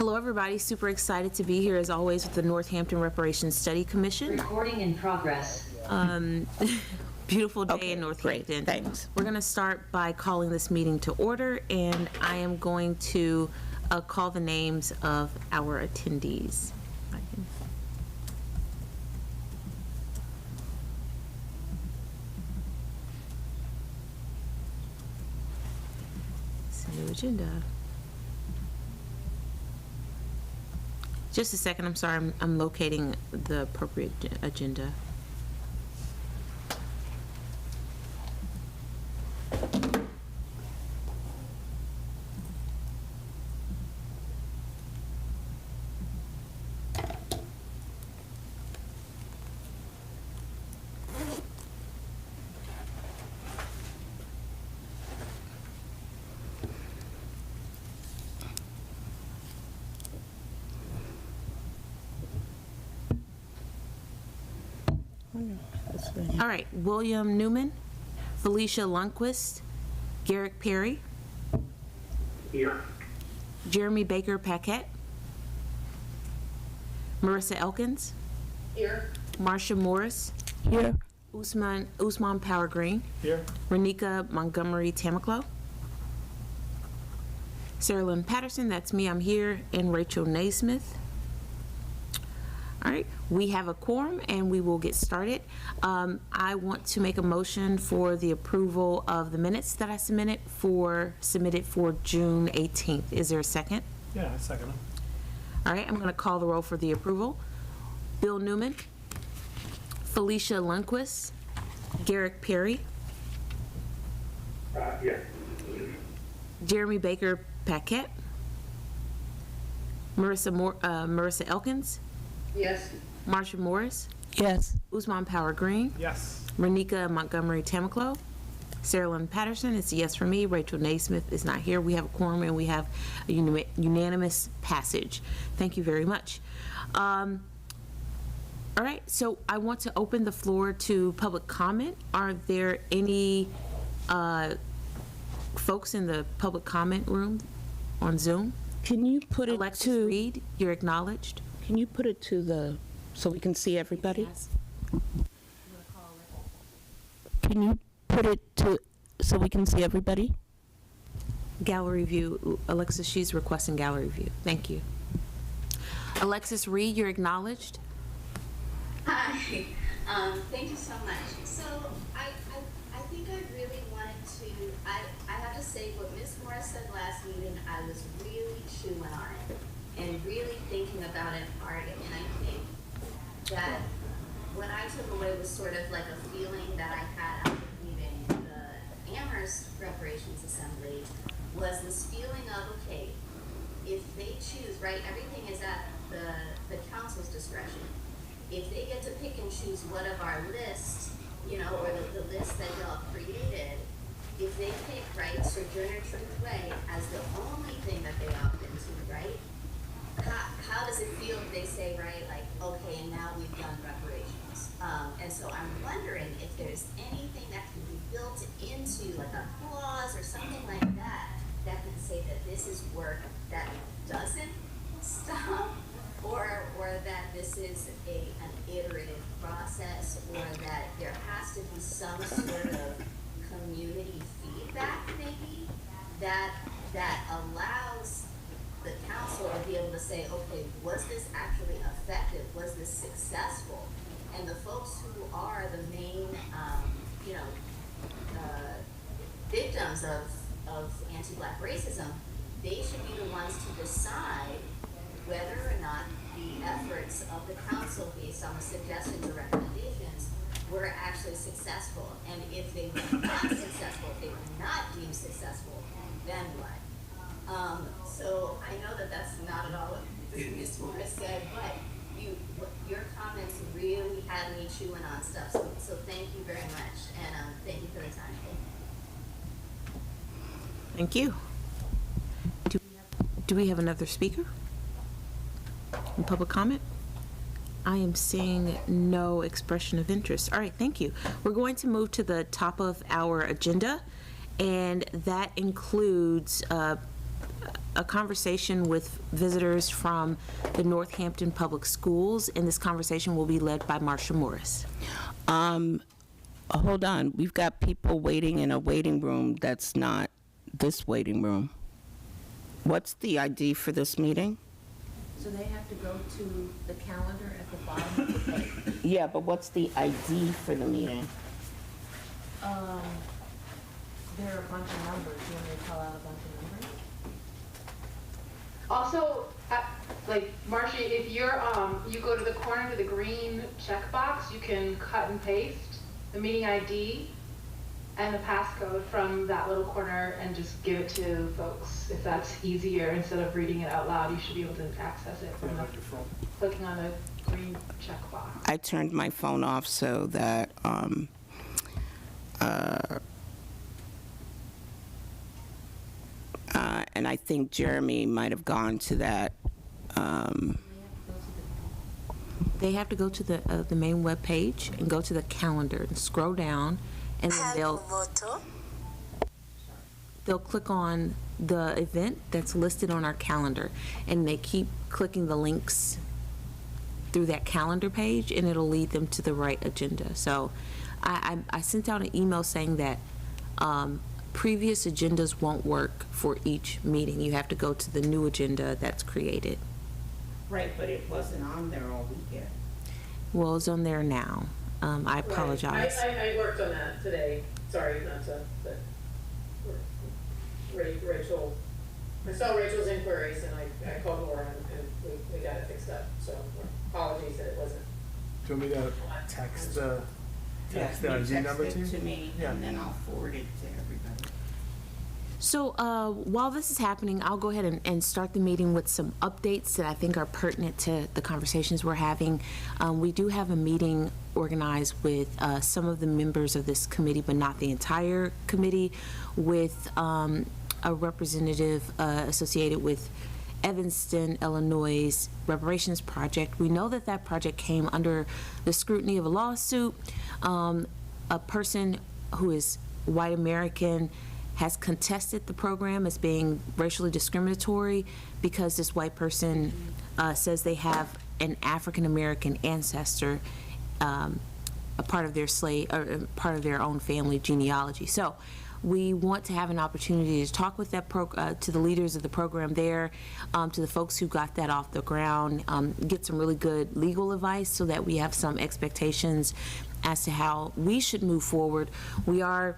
Hello, everybody. Super excited to be here, as always, with the Northampton Reparations Study Commission. Recording in progress. Beautiful day in Northampton. Great, thanks. We're going to start by calling this meeting to order, and I am going to call the names of our attendees. It's a new agenda. Just a second, I'm sorry, I'm locating the appropriate agenda. All right, William Newman, Felicia Lundquist, Garrick Perry. Here. Jeremy Baker Paquette. Marissa Elkins. Here. Marsha Morris. Here. Usman Power Green. Here. Renika Montgomery Tamaclo. Sarah Lynn Patterson, that's me, I'm here, and Rachel Naismith. All right, we have a quorum and we will get started. I want to make a motion for the approval of the minutes that I submitted for June 18th. Is there a second? Yeah, I second them. All right, I'm going to call the roll for the approval. Bill Newman, Felicia Lundquist, Garrick Perry, Yes. Jeremy Baker Paquette, Marissa Elkins, Yes. Marsha Morris, Yes. Usman Power Green, Yes. Renika Montgomery Tamaclo, Sarah Lynn Patterson, it's a yes for me. Rachel Naismith is not here. We have a quorum and we have a unanimous passage. Thank you very much. All right, so I want to open the floor to public comment. Are there any folks in the public comment room on Zoom? Can you put it Alexis to, Reed, you're acknowledged. can you put it to the, so we can see everybody? Yes. Can you put it to, so we can see everybody? Gallery view, Alexis, she's requesting gallery view. Thank you. Alexis Reed, you're acknowledged. Hi, thank you so much. So I think I really wanted to, I have to say what Ms. Morris said last meeting, I was really chewing on it and really thinking about it hard. And I think that what I took away was sort of like a feeling that I had after leaving the Amherst Reparations Assembly was this feeling of, okay, if they choose, right, everything is at the council's discretion. If they get to pick and choose one of our lists, you know, or the list that y'all created, if they pick, right, Sojourner Truth Way as the only thing that they opt into, right, how does it feel if they say, right, like, okay, now we've done reparations? And so I'm wondering if there's anything that can be built into, like a clause or something like that, that can say that this is work that doesn't stop, or that this is an iterative process, or that there has to be some sort of community feedback, maybe, that allows the council to be able to say, okay, was this actually effective? Was this successful? And the folks who are the main, victims of anti-Black racism, they should be the ones to decide whether or not the efforts of the council based on the suggestions or recommendations were actually successful. And if they were not successful, if they were not deemed successful, then what? So I know that that's not at all what Ms. Morris said, but your comments really had me chewing on stuff. So thank you very much, and thank you for the time. Thank you. Do we have another speaker in public comment? I am seeing no expression of interest. All right, thank you. We're going to move to the top of our agenda, and that includes a conversation with visitors from the Northampton Public Schools, and this conversation will be led by Marsha Morris. Hold on, we've got people waiting in a waiting room that's not this waiting room. What's the ID for this meeting? So they have to go to the calendar at the bottom of the page. Yeah, but what's the ID for the meeting? There are a bunch of numbers. You want me to call out a bunch of numbers? Also, like Marcia, if you're you go to the corner to the green checkbox, you can cut and paste the meeting ID and the passcode from that little corner and just give it to folks. If that's easier, instead of reading it out loud, you should be able to access it from clicking on the green checkbox. I turned my phone off so that and I think Jeremy might have gone to that. They have to go to the main web page and go to the calendar and scroll down, and then they'll click on the event that's listed on our calendar, and they keep clicking the links through that calendar page, and it'll lead them to the right agenda. So I sent out an email saying that previous agendas won't work for each meeting. You have to go to the new agenda that's created. Right, but it wasn't on there all weekend. Well, it's on there now. I apologize. I worked on that today. Sorry, not to, but Rachel, I saw Rachel's inquiries and I called Laura and we got it fixed up. So apologies that it wasn't. Do you want me to text the ID number to you? To me, Yeah. and then I'll forward it to everybody. So while this is happening, I'll go ahead and start the meeting with some updates that I think are pertinent to the conversations we're having. We do have a meeting organized with some of the members of this committee, but not the entire committee, with a representative associated with Evanston, Illinois' Reparations project. We know that that project came under the scrutiny of a lawsuit. A person who is white American has contested the program as being racially discriminatory because this white person says they have an African American ancestor, a part of their part of their own family genealogy. So we want to have an opportunity to talk with that to the leaders of the program there, to the folks who got that off the ground, get some really good legal advice so that we have some expectations as to how we should move forward. We are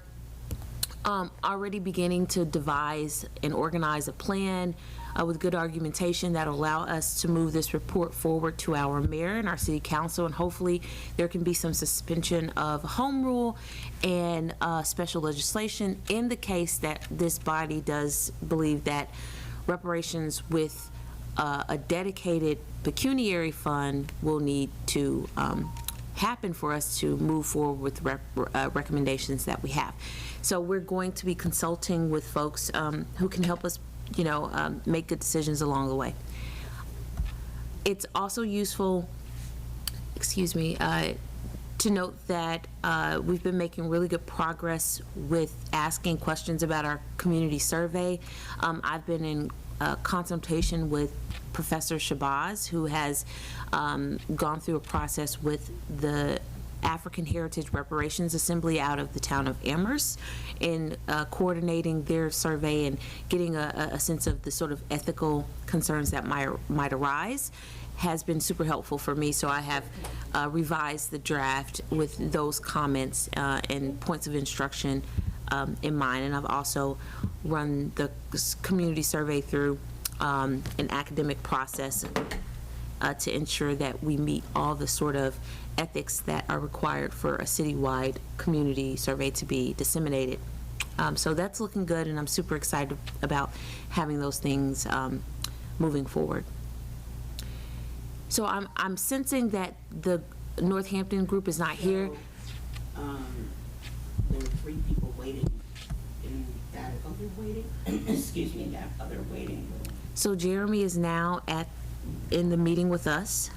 already beginning to devise and organize a plan with good argumentation that will allow us to move this report forward to our mayor and our city council, and hopefully there can be some suspension of home rule and special legislation in the case that this body does believe that reparations with a dedicated pecuniary fund will need to happen for us to move forward with recommendations that we have. So we're going to be consulting with folks who can help us, make good decisions along the way. It's also useful, to note that we've been making really good progress with asking questions about our community survey. I've been in consultation with Professor Shabazz, who has gone through a process with the African Heritage Reparations Assembly out of the town of Amherst in coordinating their survey and getting a sense of the sort of ethical concerns that might arise has been super helpful for me. So I have revised the draft with those comments and points of instruction in mind. And I've also run the community survey through an academic process to ensure that we meet all the sort of ethics that are required for a citywide community survey to be disseminated. So that's looking good, and I'm super excited about having those things moving forward. So I'm sensing that the Northampton group is not here. There were 3 people waiting in that other waiting, that other waiting room. So Jeremy is now in the meeting with us.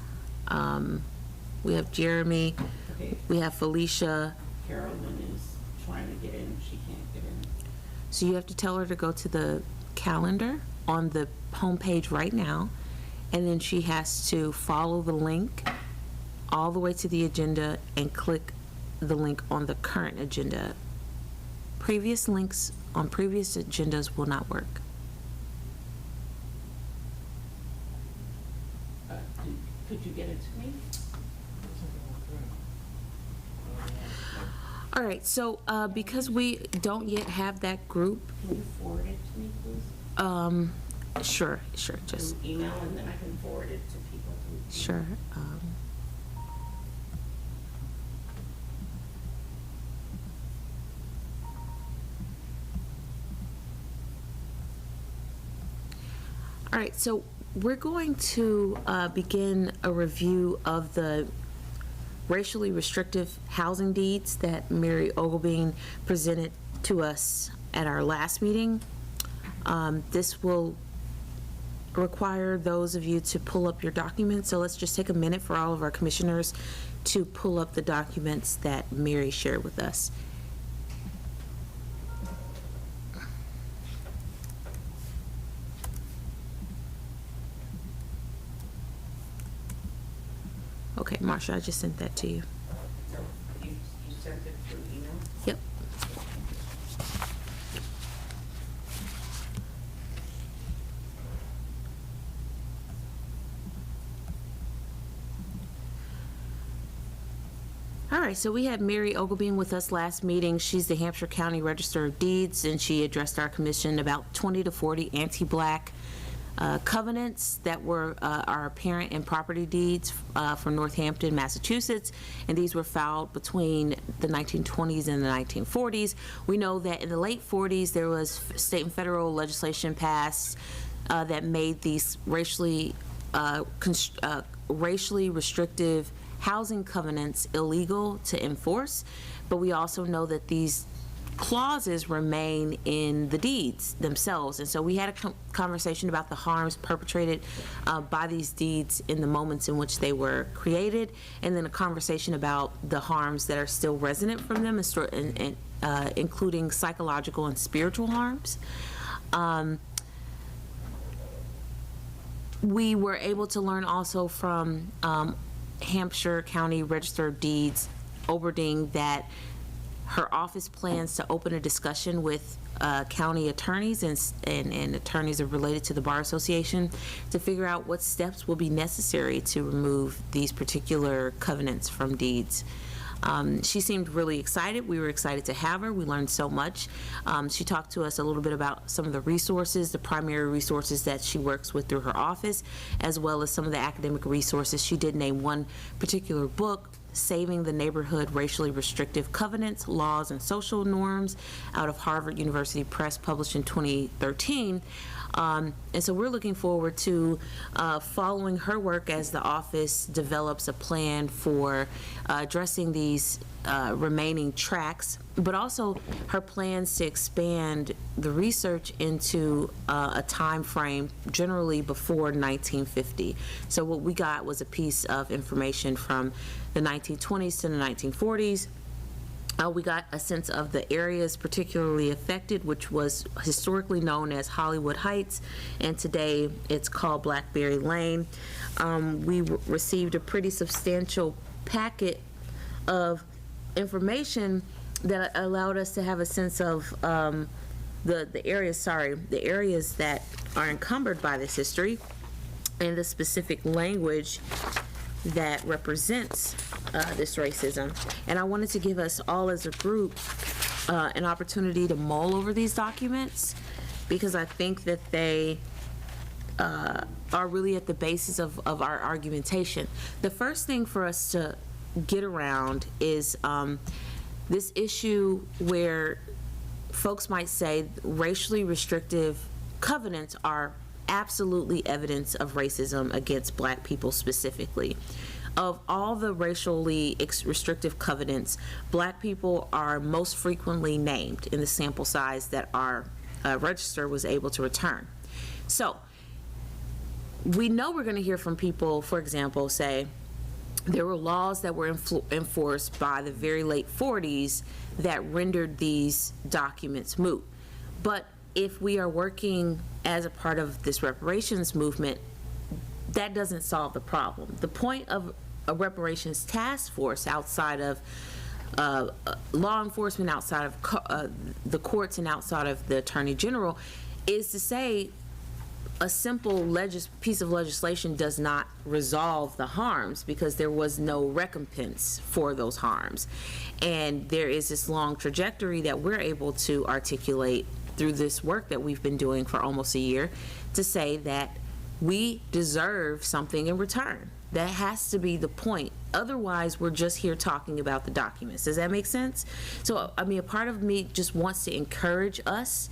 We have Jeremy, Okay. we have Felicia. Carolyn is trying to get in, she can't get in. So you have to tell her to go to the calendar on the homepage right now, and then she has to follow the link all the way to the agenda and click the link on the current agenda. Previous links on previous agendas will not work. Could you get it to me? All right, so because we don't yet have that group, Can you forward it to me, please? sure, just, Through email, and then I can forward it to people. sure. All right, so we're going to begin a review of the racially restrictive housing deeds that Mary Ogilbein presented to us at our last meeting. This will require those of you to pull up your documents, so let's just take a minute for all of our commissioners to pull up the documents that Mary shared with us. Okay, Marsha, I just sent that to you. So you sent it through email? Yep. All right, so we had Mary Ogilbein with us last meeting. She's the Hampshire County Register of Deeds, and she addressed our commission about 20 to 40 anti-Black covenants that were are apparent in property deeds for Northampton, Massachusetts, and these were filed between the 1920s and the 1940s. We know that in the late 40s there was state and federal legislation passed that made these racially restrictive housing covenants illegal to enforce, but we also know that these clauses remain in the deeds themselves. And so we had a conversation about the harms perpetrated by these deeds in the moments in which they were created, and then a conversation about the harms that are still resonant from them, including psychological and spiritual harms. We were able to learn also from Hampshire County Register of Deeds, Oberding, that her office plans to open a discussion with county attorneys and attorneys related to the Bar Association to figure out what steps will be necessary to remove these particular covenants from deeds. She seemed really excited. We were excited to have her. We learned so much. She talked to us a little bit about some of the resources, the primary resources that she works with through her office, as well as some of the academic resources. She did name one particular book, Saving the Neighborhood: Racially Restrictive Covenants, Laws, and Social Norms, out of Harvard University Press, published in 2013. And so we're looking forward to following her work as the office develops a plan for addressing these remaining tracks, but also her plans to expand the research into a time frame generally before 1950. So what we got was a piece of information from the 1920s to the 1940s. We got a sense of the areas particularly affected, which was historically known as Hollywood Heights, and today it's called Blackberry Lane. We received a pretty substantial packet of information that allowed us to have a sense of the areas that are encumbered by this history and the specific language that represents this racism. And I wanted to give us all as a group an opportunity to mull over these documents, because I think that they are really at the basis of our argumentation. The first thing for us to get around is this issue where folks might say racially restrictive covenants are absolutely evidence of racism against Black people specifically. Of all the racially restrictive covenants, Black people are most frequently named in the sample size that our register was able to return. So we know we're going to hear from people, for example, say there were laws that were enforced by the very late 40s that rendered these documents moot. But if we are working as a part of this reparations movement, that doesn't solve the problem. The point of a reparations task force outside of law enforcement, outside of the courts, and outside of the Attorney General is to say a simple piece of legislation does not resolve the harms, because there was no recompense for those harms. And there is this long trajectory that we're able to articulate through this work that we've been doing for almost a year to say that we deserve something in return. That has to be the point. Otherwise, we're just here talking about the documents. Does that make sense? So, I mean, a part of me just wants to encourage us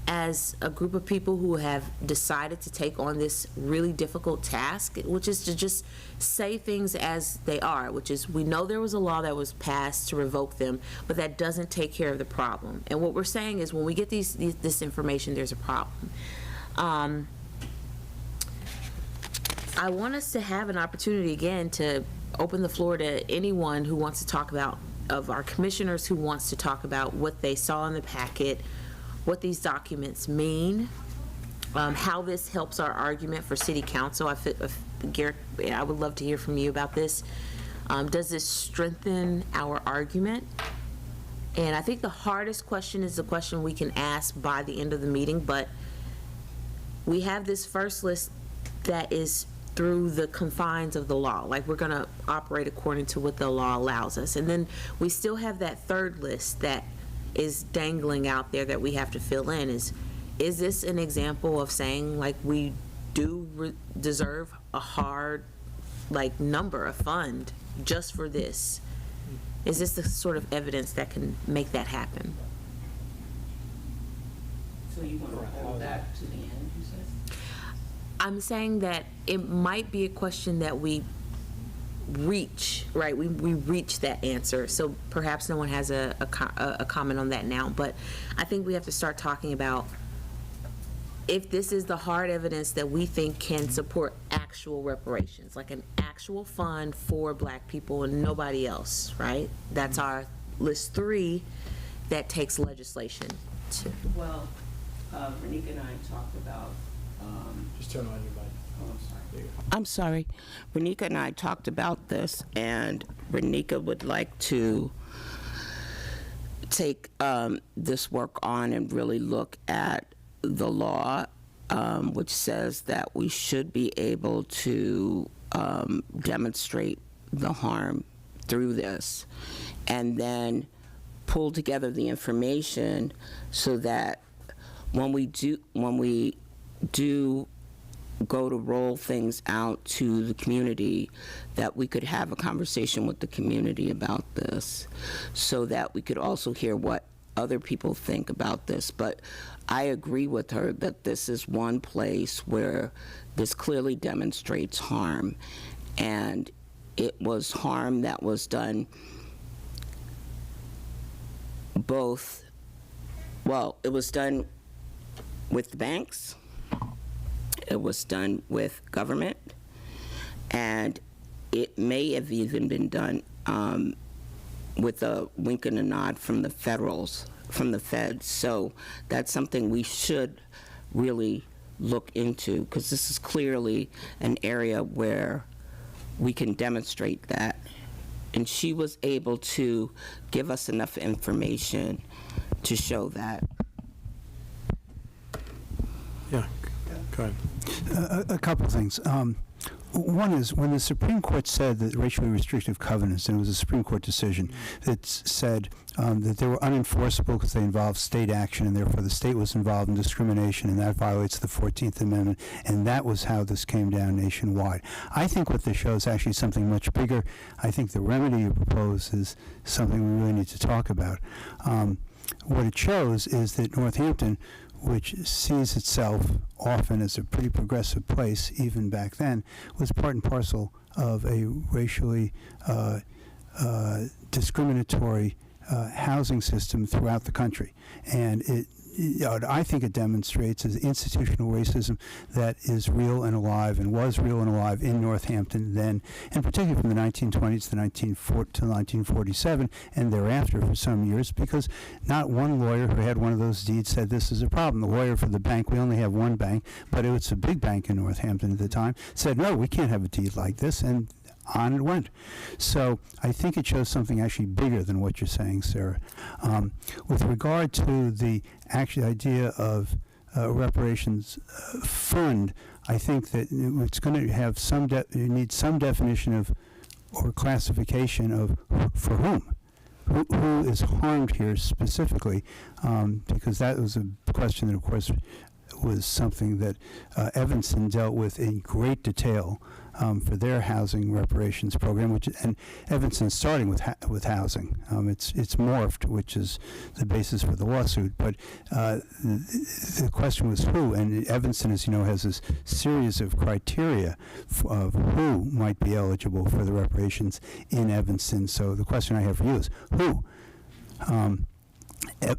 as a group of people who have decided to take on this really difficult task, which is to just say things as they are, which is, we know there was a law that was passed to revoke them, but that doesn't take care of the problem. And what we're saying is, when we get this information, there's a problem. I want us to have an opportunity again to open the floor to anyone who wants to talk about, of our commissioners who wants to talk about what they saw in the packet, what these documents mean, how this helps our argument for city council. Garrett, I would love to hear from you about this. Does this strengthen our argument? And I think the hardest question is the question we can ask by the end of the meeting, but we have this first list that is through the confines of the law. Like, we're gonna operate according to what the law allows us. And then we still have that third list that is dangling out there that we have to fill in. Is this an example of saying, like, we do deserve a hard, like, number, a fund just for this? Is this the sort of evidence that can make that happen? So you want to hold that to the end, you said? I'm saying that it might be a question that we reach, right? We reach that answer. So perhaps no one has a comment on that now, but I think we have to start talking about if this is the hard evidence that we think can support actual reparations, like an actual fund for Black people and nobody else, right? That's our list 3 that takes legislation to. Well, Renika and I talked about. Just turn on your mic. Oh, I'm sorry. There you go. I'm sorry. Renika and I talked about this, and Renika would like to take this work on and really look at the law, which says that we should be able to demonstrate the harm through this, and then pull together the information so that when we do go to roll things out to the community, that we could have a conversation with the community about this, so that we could also hear what other people think about this. But I agree with her that this is one place where this clearly demonstrates harm, and it was harm that was done both, well, it was done with the banks, it was done with government, and it may have even been done with a wink and a nod from the feds. So that's something we should really look into, because this is clearly an area where we can demonstrate that. And she was able to give us enough information to show that. Yeah, go ahead. A couple things. One is, when the Supreme Court said that racially restrictive covenants, and it was a Supreme Court decision that said that they were unenforceable because they involved state action, and therefore the state was involved in discrimination, and that violates the 14th Amendment, and that was how this came down nationwide. I think what this shows is actually something much bigger. I think the remedy you propose is something we really need to talk about. What it shows is that Northampton, which sees itself often as a pretty progressive place, even back then, was part and parcel of a racially discriminatory housing system throughout the country. And it what I think it demonstrates is institutional racism that is real and alive and was real and alive in Northampton then, and particularly from the 1920s to 1947 and thereafter for some years, because not one lawyer who had one of those deeds said this is a problem. The lawyer for the bank, we only have one bank, but it was a big bank in Northampton at the time, said, no, we can't have a deed like this, and on it went. So I think it shows something actually bigger than what you're saying, Sarah. With regard to the actual idea of reparations fund, I think that it's going to have you need some definition of or classification of for whom. Who is harmed here specifically, because that was a question that, of course, was something that Evanston dealt with in great detail for their housing reparations program, and Evanston starting with housing. It's morphed, which is the basis for the lawsuit. But the question was who, and Evanston, as you know, has this series of criteria of who might be eligible for the reparations in Evanston. So the question I have for you is who.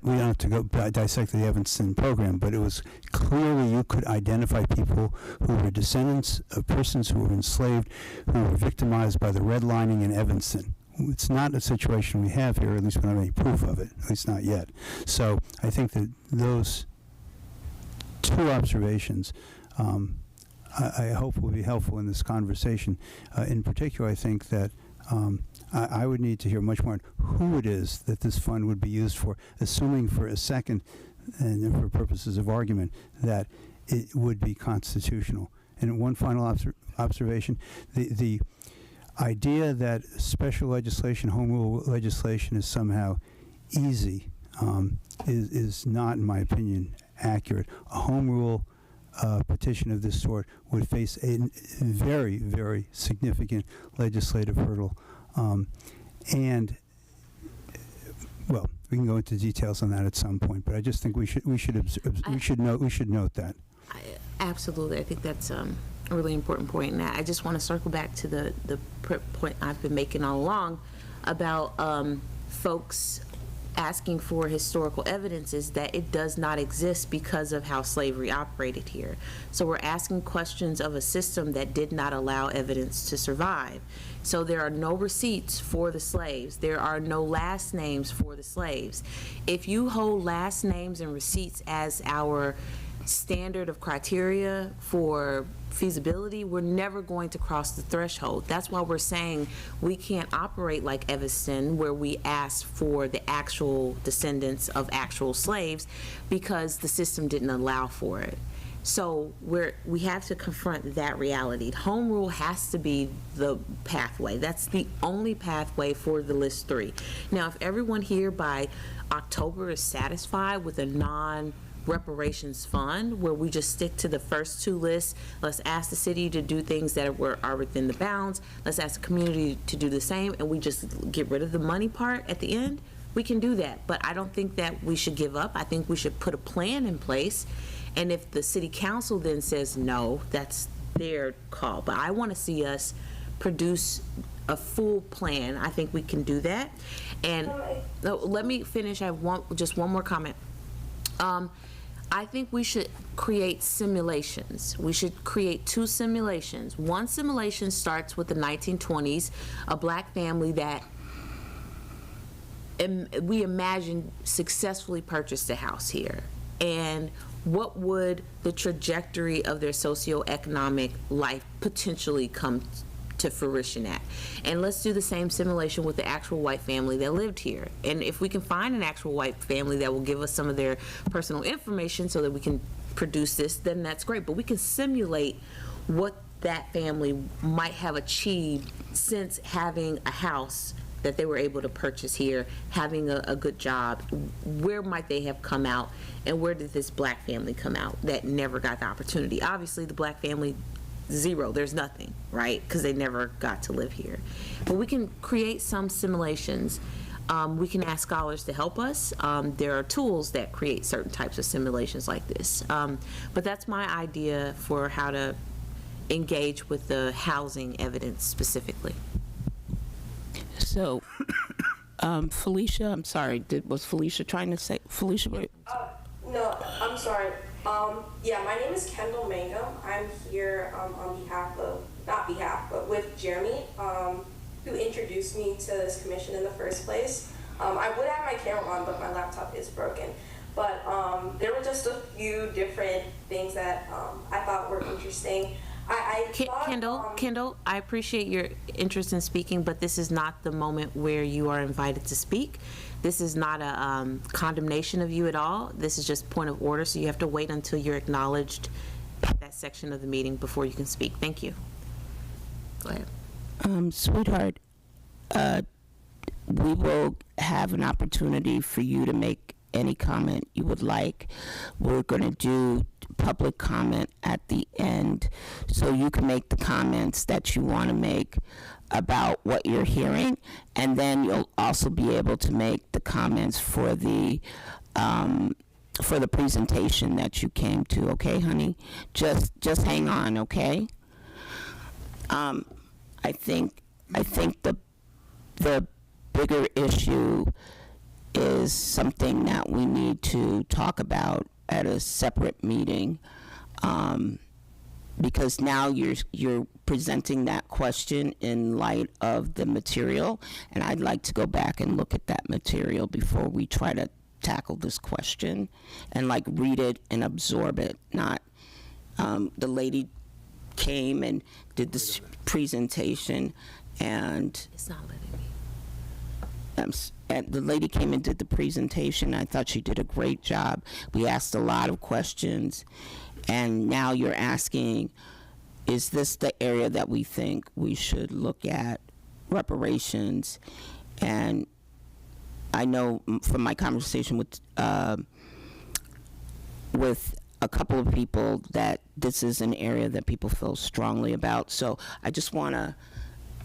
We don't have to go dissect the Evanston program, but it was clearly you could identify people who were descendants of persons who were enslaved, who were victimized by the redlining in Evanston. It's not a situation we have here, at least we don't have any proof of it, at least not yet. So I think that those two observations I hope will be helpful in this conversation. In particular, I think that I would need to hear much more on who it is that this fund would be used for, assuming for a second, and for purposes of argument, that it would be constitutional. And one final observation, the idea that special legislation, home rule legislation, is somehow easy is not, in my opinion, accurate. A home rule petition of this sort would face a very, very significant legislative hurdle. And well, we can go into details on that at some point, but I just think we should note that. Absolutely, I think that's a really important point. And I just want to circle back to the point I've been making all along about folks asking for historical evidence, is that it does not exist because of how slavery operated here. So we're asking questions of a system that did not allow evidence to survive. So there are no receipts for the slaves. There are no last names for the slaves. If you hold last names and receipts as our standard of criteria for feasibility, we're never going to cross the threshold. That's why we're saying we can't operate like Evanston, where we ask for the actual descendants of actual slaves, because the system didn't allow for it. So we have to confront that reality. Home rule has to be the pathway. That's the only pathway for the list 3. Now, if everyone here by October is satisfied with a non-reparations fund, where we just stick to the first 2 lists, let's ask the city to do things that are within the bounds, let's ask the community to do the same, and we just get rid of the money part at the end, we can do that. But I don't think that we should give up. I think we should put a plan in place. And if the city council then says no, that's their call. But I want to see us produce a full plan. I think we can do that. And let me finish. I have just one more comment. I think we should create simulations. We should create 2 simulations. One simulation starts with the 1920s, a black family that we imagine successfully purchased a house here. And what would the trajectory of their socioeconomic life potentially come to fruition at? And let's do the same simulation with the actual white family that lived here. And if we can find an actual white family that will give us some of their personal information so that we can produce this, then that's great. But we can simulate what that family might have achieved since having a house that they were able to purchase here, having a good job. Where might they have come out, and where did this black family come out that never got the opportunity? Obviously, the black family, 0, there's nothing, right? Because they never got to live here. But we can create some simulations. We can ask scholars to help us. There are tools that create certain types of simulations like this. But that's my idea for how to engage with the housing evidence specifically. So, Felicia, I'm sorry, was Felicia trying to say, Felicia? No, I'm sorry. Yeah, my name is Kendall Mangum. I'm here on behalf of, not behalf, but with Jeremy, who introduced me to this commission in the first place. I would have my camera on, but my laptop is broken. But there were just a few different things that I thought were interesting. I thought, Kendall, I appreciate your interest in speaking, but this is not the moment where you are invited to speak. This is not a condemnation of you at all. This is just point of order, so you have to wait until you're acknowledged at that section of the meeting before you can speak. Thank you. Go ahead. Sweetheart, we will have an opportunity for you to make any comment you would like. We're going to do public comment at the end, so you can make the comments that you want to make about what you're hearing, and then you'll also be able to make the comments for the presentation that you came to. Okay, honey? Just hang on, okay? I think the bigger issue is something that we need to talk about at a separate meeting, because now you're presenting that question in light of the material, and I'd like to go back and look at that material before we try to tackle this question and like read it and absorb it. Not the lady came and did this presentation, and It's not letting me. and the lady came and did the presentation. I thought she did a great job. We asked a lot of questions, and now you're asking, is this the area that we think we should look at reparations? And I know from my conversation with a couple of people that this is an area that people feel strongly about. So I just want to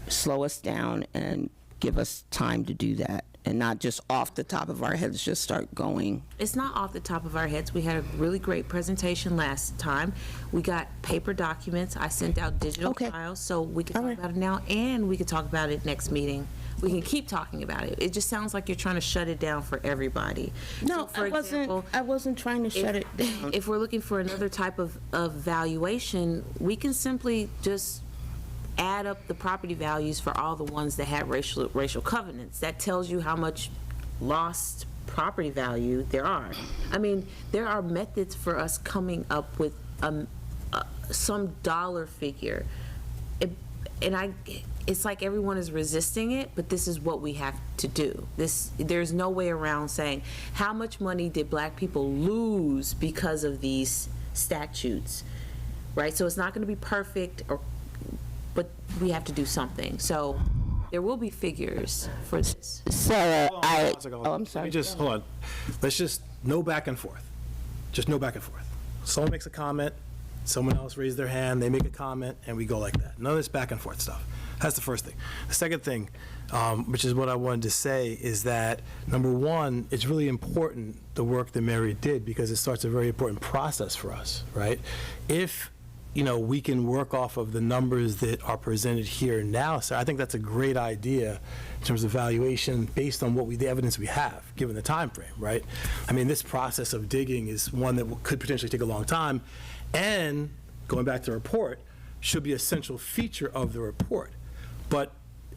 slow us down and give us time to do that, and not just off the top of our heads just start going. It's not off the top of our heads. We had a really great presentation last time. We got paper documents. I sent out digital files, so we can talk about it now, and we can talk about it next meeting. We can keep talking about it. It just sounds like you're trying to shut it down for everybody. No, So, for example, I wasn't trying to shut it down. if we're looking for another type of valuation, we can simply just add up the property values for all the ones that had racial covenants. That tells you how much lost property value there are. I mean, there are methods for us coming up with some dollar figure. It's like everyone is resisting it, but this is what we have to do. There's no way around saying, how much money did black people lose because of these statutes, right? So it's not going to be perfect, but we have to do something. So there will be figures for this. Sarah, I'm Let sorry. me just, hold on. Let's just, no back and forth. Just no back and forth. Someone makes a comment, someone else raises their hand, they make a comment, and we go like that. None of this back and forth stuff. That's the first thing. The second thing, which is what I wanted to say, is that, number one, it's really important, the work that Mary did, because it starts a very important process for us, right? If we can work off of the numbers that are presented here now. So I think that's a great idea in terms of valuation based on the evidence we have, given the time frame, right? I mean, this process of digging is one that could potentially take a long time, and going back to the report, should be a central feature of the report. But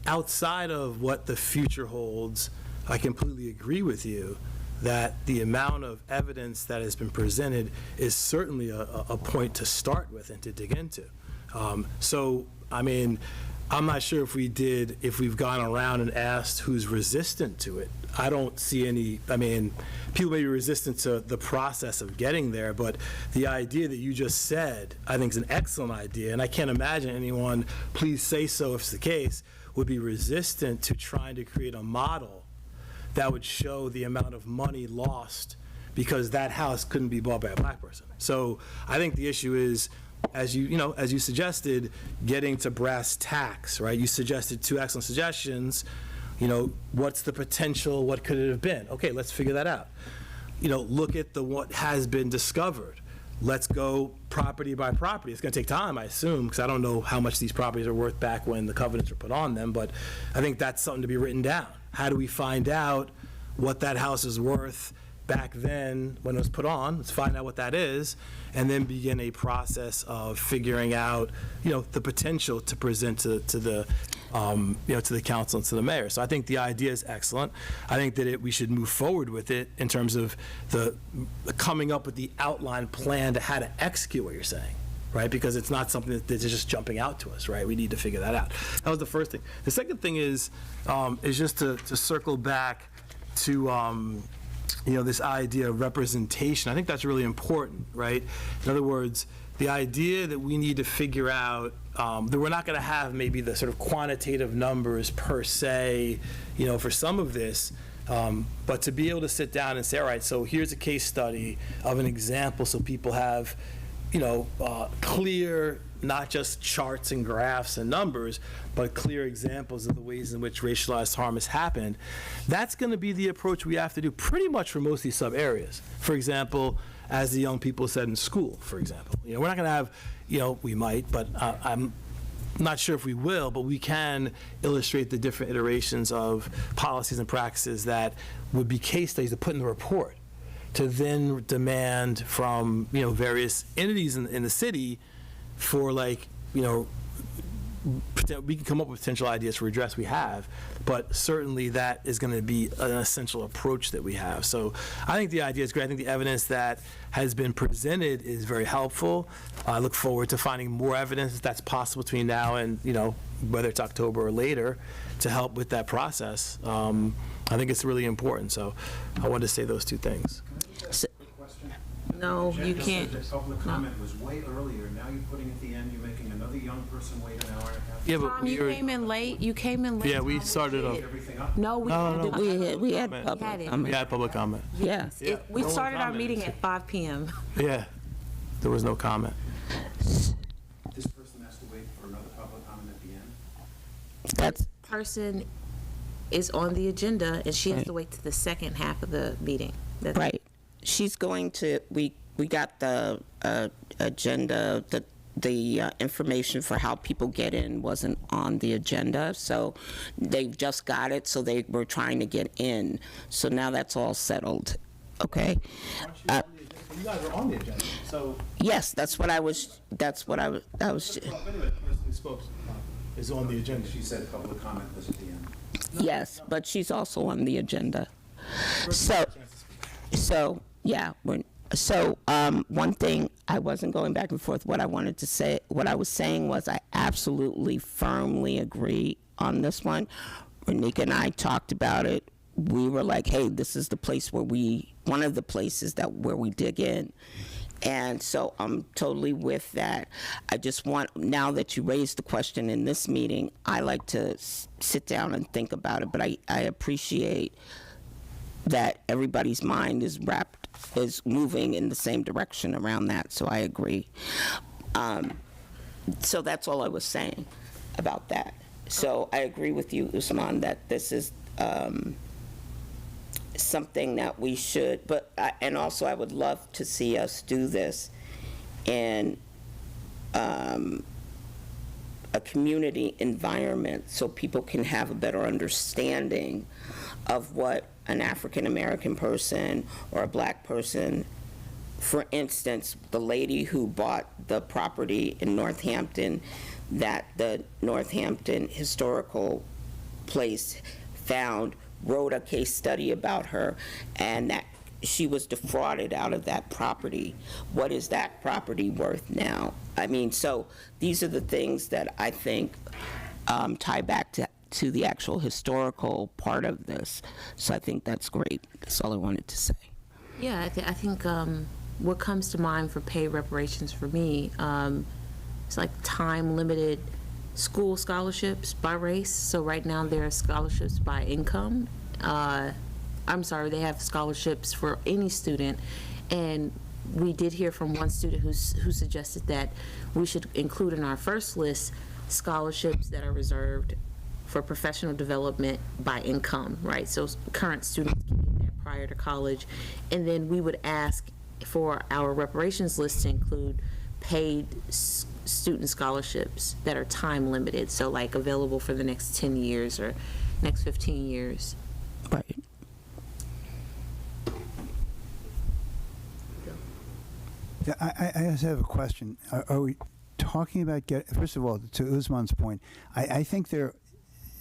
outside of what the future holds, I completely agree with you that the amount of evidence that has been presented is certainly a point to start with and to dig into. So, I mean, I'm not sure if we've gone around and asked who's resistant to it. I don't see any, I mean, people may be resistant to the process of getting there, but the idea that you just said, I think is an excellent idea, and I can't imagine anyone, please say so if it's the case, would be resistant to trying to create a model that would show the amount of money lost because that house couldn't be bought by a black person. So I think the issue is, as you suggested, getting to brass tacks, right? You suggested two excellent suggestions. What's the potential? What could it have been? Okay, let's figure that out. Look at what has been discovered. Let's go property by property. It's going to take time, I assume, because I don't know how much these properties are worth back when the covenants were put on them, but I think that's something to be written down. How do we find out what that house is worth back then when it was put on, let's find out what that is, and then begin a process of figuring out, the potential to present to the, to the council and to the mayor. So I think the idea is excellent. I think that we should move forward with it in terms of the coming up with the outline plan to how to execute what you're saying, right? Because it's not something that's just jumping out to us, right? We need to figure that out. That was the first thing. The second thing is just to circle back to, this idea of representation. I think that's really important, right? In other words, the idea that we need to figure out that we're not going to have maybe the sort of quantitative numbers per se, for some of this, but to be able to sit down and say, all right, so here's a case study of an example so people have, clear, not just charts and graphs and numbers, but clear examples of the ways in which racialized harm has happened. That's going to be the approach we have to do pretty much for most of these sub-areas. For example, as the young people said in school, for example. We're not going to have, we might, but I'm not sure if we will, but we can illustrate the different iterations of policies and practices that would be case studies to put in the report, to then demand from, various entities in the city for we can come up with potential ideas for redress we have, but certainly that is going to be an essential approach that we have. So I think the idea is great. I think the evidence that has been presented is very helpful. I look forward to finding more evidence if that's possible between now and, whether it's October or later, to help with that process. I think it's really important. So I wanted to say those two things. No, you can't. The public comment was way earlier. Now you're putting at the end, you're making another young person wait an hour and a half. Yeah, but Tom, you came in late. Yeah, we started off. Everything up. No, we No, did. We had had public it. comment. We had public comment. Yes. We No one started our commented. meeting at 5 p.m. Yeah, there was no comment. This person has to wait for another public comment at the end? That's Person is on the agenda, and she has to wait to the second half of the meeting. That's right. She's going to, we got the agenda, the information for how people get in wasn't on the agenda, so they just got it, so they were trying to get in. So now that's all settled, okay? You guys are on the agenda, so. Yes, that's what I was, Anyway, the person who spoke is on the agenda. She said public comment was at the end. yes, but she's also on the agenda. So, yeah, one thing, I wasn't going back and forth. What I wanted to say, what I was saying was I absolutely firmly agree on this one. Renika and I talked about it. We were like, hey, this is the place where one of the places where we dig in. And so I'm totally with that. I just want, now that you raised the question in this meeting, I like to sit down and think about it, but I appreciate that everybody's mind is moving in the same direction around that, so I agree. So that's all I was saying about that. So I agree with you, Usman, that this is something that we should, and also I would love to see us do this in a community environment so people can have a better understanding of what an African American person or a black person, for instance, the lady who bought the property in Northampton that the Northampton Historical Place found, wrote a case study about her, and that she was defrauded out of that property. What is that property worth now? I mean, so these are the things that I think tie back to the actual historical part of this. So I think that's great. That's all I wanted to say. Yeah, I think what comes to mind for pay reparations for me, it's like time-limited school scholarships by race. So right now there are scholarships by income. They have scholarships for any student. And we did hear from one student who suggested that we should include in our first list scholarships that are reserved for professional development by income, right? So current students can get that prior to college. And then we would ask for our reparations list to include paid student scholarships that are time limited, so like available for the next 10 years or next 15 years. Right. Yeah, I just have a question. Are we talking about first of all, to Usman's point, I think there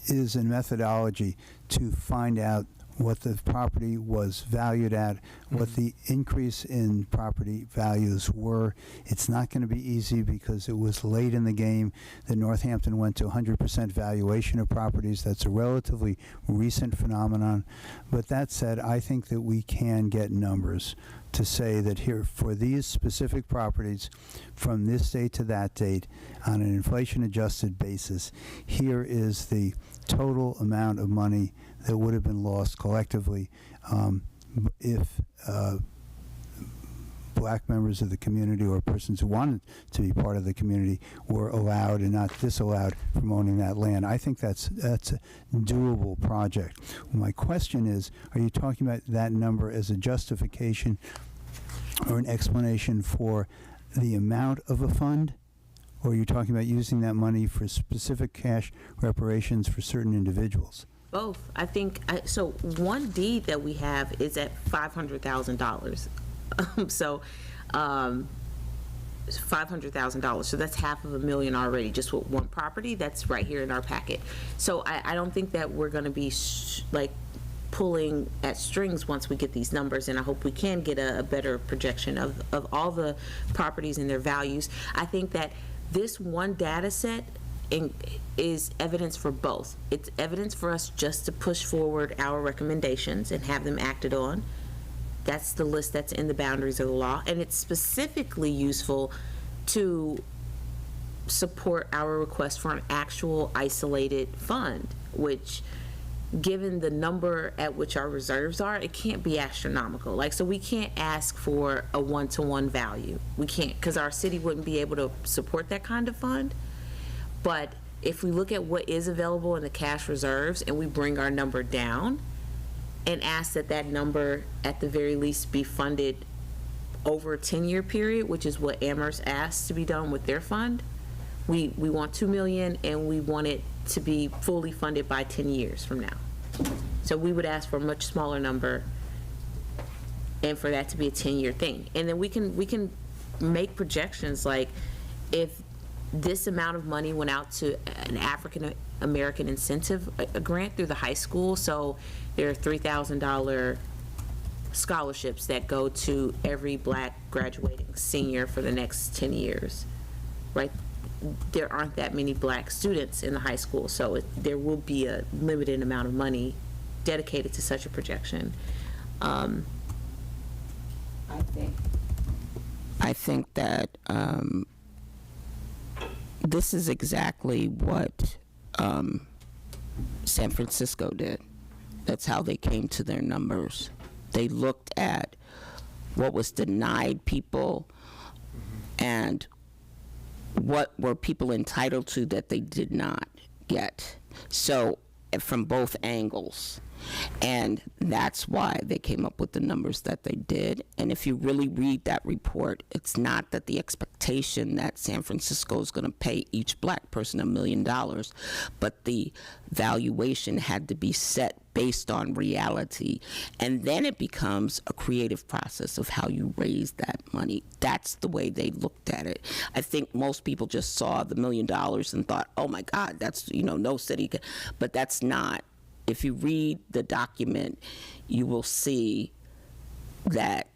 is a methodology to find out what the property was valued at, what the increase in property values were. It's not going to be easy because it was late in the game that Northampton went to 100% valuation of properties. That's a relatively recent phenomenon. But that said, I think that we can get numbers to say that here, for these specific properties, from this date to that date, on an inflation-adjusted basis, here is the total amount of money that would have been lost collectively if black members of the community or persons who wanted to be part of the community were allowed and not disallowed from owning that land. I think that's a doable project. My question is, are you talking about that number as a justification or an explanation for the amount of a fund? Or are you talking about using that money for specific cash reparations for certain individuals? Both. I think, so one deed that we have is at $500,000. So $500,000. So that's $500,000 already, just with one property. That's right here in our packet. So I don't think that we're going to be like pulling at strings once we get these numbers, and I hope we can get a better projection of all the properties and their values. I think that this one data set is evidence for both. It's evidence for us just to push forward our recommendations and have them acted on. That's the list that's in the boundaries of the law, and it's specifically useful to support our request for an actual isolated fund, which, given the number at which our reserves are, it can't be astronomical. Like, so we can't ask for a one-to-one value. We can't, because our city wouldn't be able to support that kind of fund. But if we look at what is available in the cash reserves and we bring our number down and ask that that number at the very least be funded over a 10-year period, which is what Amherst asked to be done with their fund, we want $2 million and we want it to be fully funded by 10 years from now. So we would ask for a much smaller number and for that to be a 10-year thing. And then we can make projections like, if this amount of money went out to an African American incentive grant through the high school, so there are $3,000 scholarships that go to every black graduating senior for the next 10 years, right? There aren't that many black students in the high school, so there will be a limited amount of money dedicated to such a projection. I think that this is exactly what San Francisco did. That's how they came to their numbers. They looked at what was denied people and what were people entitled to that they did not get. So from both angles. And that's why they came up with the numbers that they did. And if you really read that report, it's not that the expectation that San Francisco is going to pay each black person $1 million, but the valuation had to be set based on reality. And then it becomes a creative process of how you raise that money. That's the way they looked at it. I think most people just saw the $1 million and thought, oh my God, that's, no city could. But that's not. If you read the document, you will see that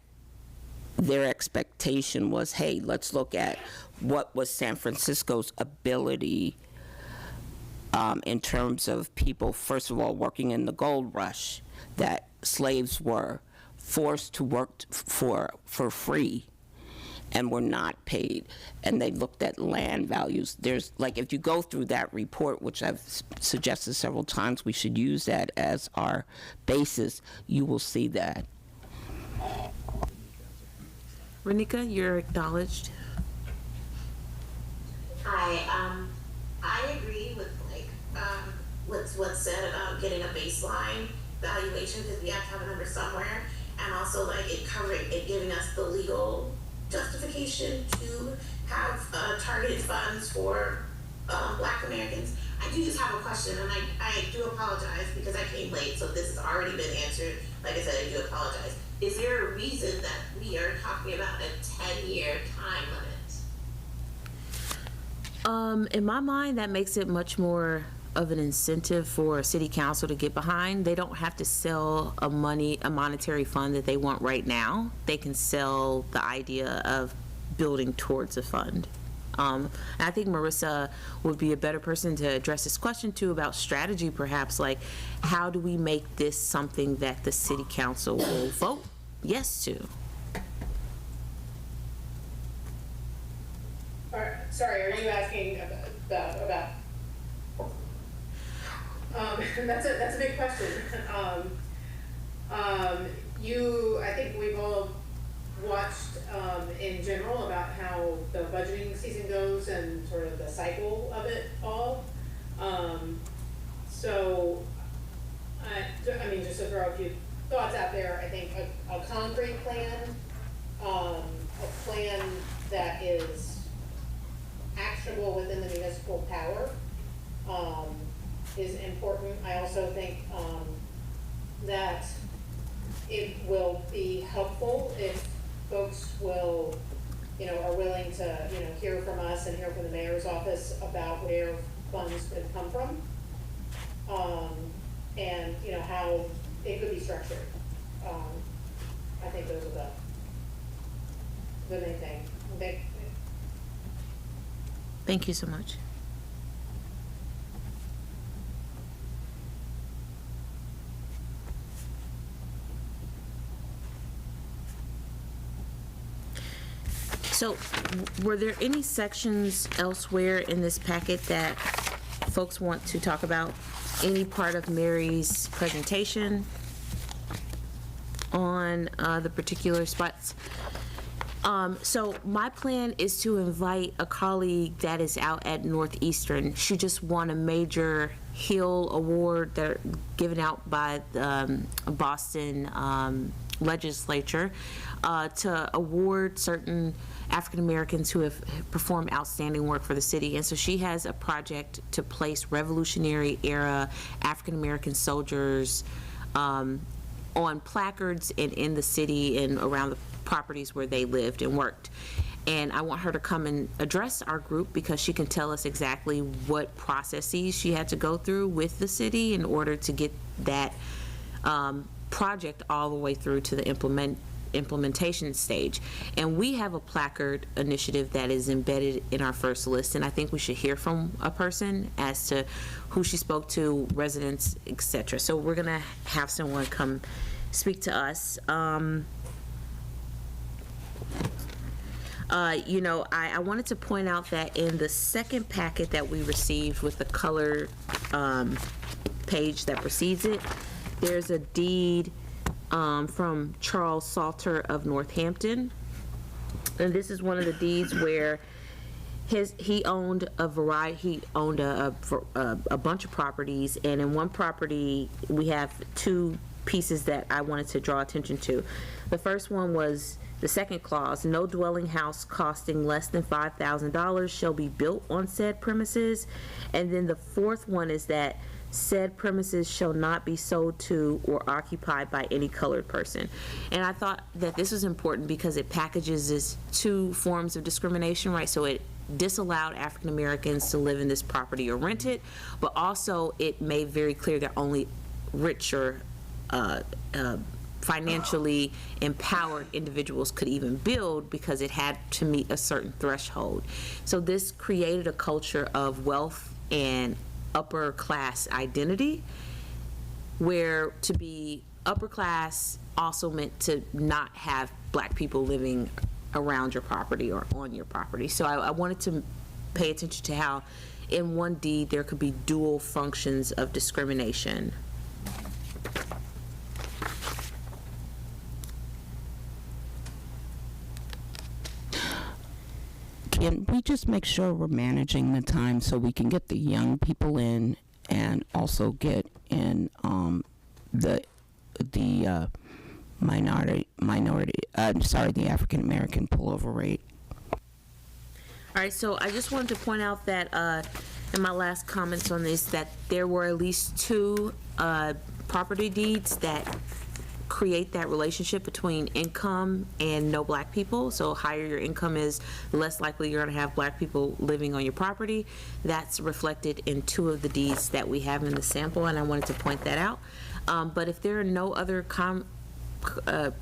their expectation was, hey, let's look at what was San Francisco's ability in terms of people, first of all, working in the gold rush, that slaves were forced to work for free and were not paid. And they looked at land values. There's, like, if you go through that report, which I've suggested several times, we should use that as our basis, you will see that. Renika, you're acknowledged. Hi, I agree with what's said about getting a baseline valuation, because we have to have a number somewhere, and also it giving us the legal justification to have targeted funds for Black Americans. I do just have a question, and I do apologize because I came late, so if this has already been answered. Like I said, I do apologize. Is there a reason that we are talking about a 10-year time limit? In my mind, that makes it much more of an incentive for city council to get behind. They don't have to sell a monetary fund that they want right now. They can sell the idea of building towards a fund. I think Marissa would be a better person to address this question to about strategy, perhaps, like how do we make this something that the city council will vote yes to? Sorry, are you asking about that's a big question. I think we've all watched in general about how the budgeting season goes and sort of the cycle of it all. So, I mean, just to throw a few thoughts out there, I think a concrete plan, a plan that is actionable within the municipal power, is important. I also think that it will be helpful if folks will, are willing to, hear from us and hear from the mayor's office about where funds could come from, and, how it could be structured. I think those are the main thing. Thank you so much. So, were there any sections elsewhere in this packet that folks want to talk about? Any part of Mary's presentation on the particular spots? So my plan is to invite a colleague that is out at Northeastern. She just won a major Hill Award that are given out by the Boston legislature to award certain African Americans who have performed outstanding work for the city. And so she has a project to place Revolutionary era African American soldiers on placards and in the city and around the properties where they lived and worked. And I want her to come and address our group because she can tell us exactly what processes she had to go through with the city in order to get that project all the way through to the implementation stage. And we have a placard initiative that is embedded in our first list, and I think we should hear from a person as to who she spoke to, residents, etc. So we're gonna have someone come speak to us. I wanted to point out that in the second packet that we received with the color page that precedes it, there's a deed from Charles Salter of Northampton. And this is one of the deeds where he owned a bunch of properties, and in one property we have two pieces that I wanted to draw attention to. The first one was the second clause: no dwelling house costing less than $5,000 shall be built on said premises. And then the fourth one is that said premises shall not be sold to or occupied by any colored person. And I thought that this was important because it packages as two forms of discrimination, right? So it disallowed African Americans to live in this property or rent it, but also it made very clear that only richer, financially empowered individuals could even build because it had to meet a certain threshold. So this created a culture of wealth and upper class identity, where to be upper class also meant to not have black people living around your property or on your property. So I wanted to pay attention to how in one deed there could be dual functions of discrimination. Can we just make sure we're managing the time so we can get the young people in and also get in the the African American pullover rate? All right, so I just wanted to point out that in my last comments on this, that there were at least two property deeds that create that relationship between income and no black people. So higher your income is, less likely you're going to have black people living on your property. That's reflected in 2 of the deeds that we have in the sample, and I wanted to point that out. But if there are no other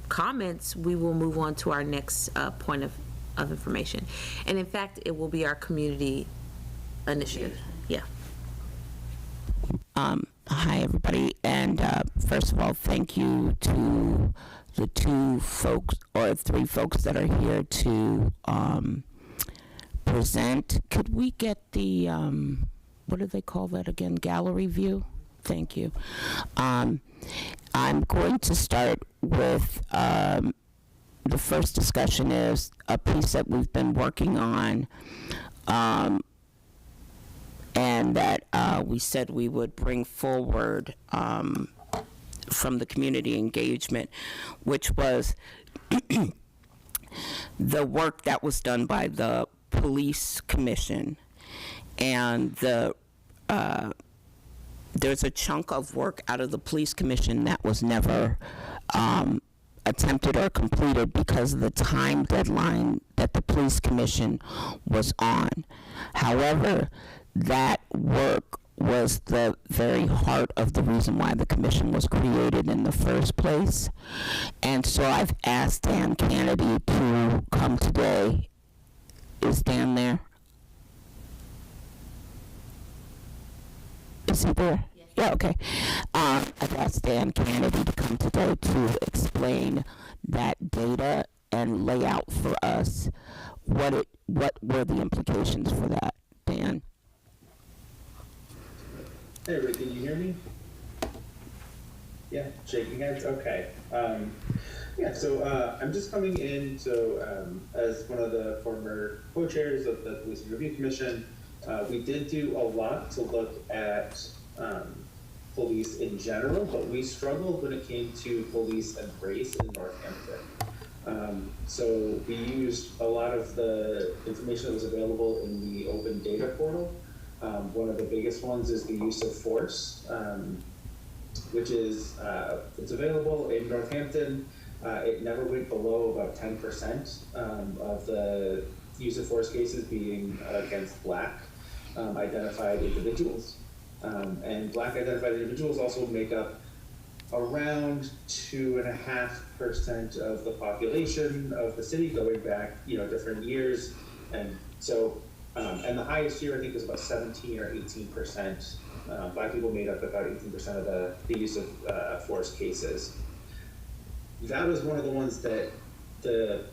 comments, we will move on to our next point of information. And in fact, it will be our community initiative. Yeah. Hi, everybody, and first of all, thank you to the 2 folks or 3 folks that are here to present. Could we get the, what do they call that again, gallery view? Thank you. I'm going to start with the first discussion is a piece that we've been working on, and that we said we would bring forward from the community engagement, which was the work that was done by the police commission. And there's a chunk of work out of the police commission that was never attempted or completed because of the time deadline that the police commission was on. However, that work was the very heart of the reason why the commission was created in the first place. And so I've asked Dan Kennedy to come today. Is Dan there? Is he there? Yes. Yeah, okay. I've asked Dan Kennedy to come today to explain that data and lay out for us what were the implications for that. Dan? Hey, Rick, can you hear me? Yeah, shaking heads? Okay. Yeah, so I'm just coming in, as one of the former co-chairs of the Police and Review Commission, we did do a lot to look at police in general, but we struggled when it came to police and race in Northampton. So we used a lot of the information that was available in the open data portal. One of the biggest ones is the use of force, which is, it's available in Northampton. It never went below about 10% of the use of force cases being against Black identified individuals. And Black identified individuals also make up around 2.5% of the population of the city, going back, different years. And so, and the highest year I think was about 17 or 18%. Black people made up about 18% of the use of force cases. That was one of the ones that the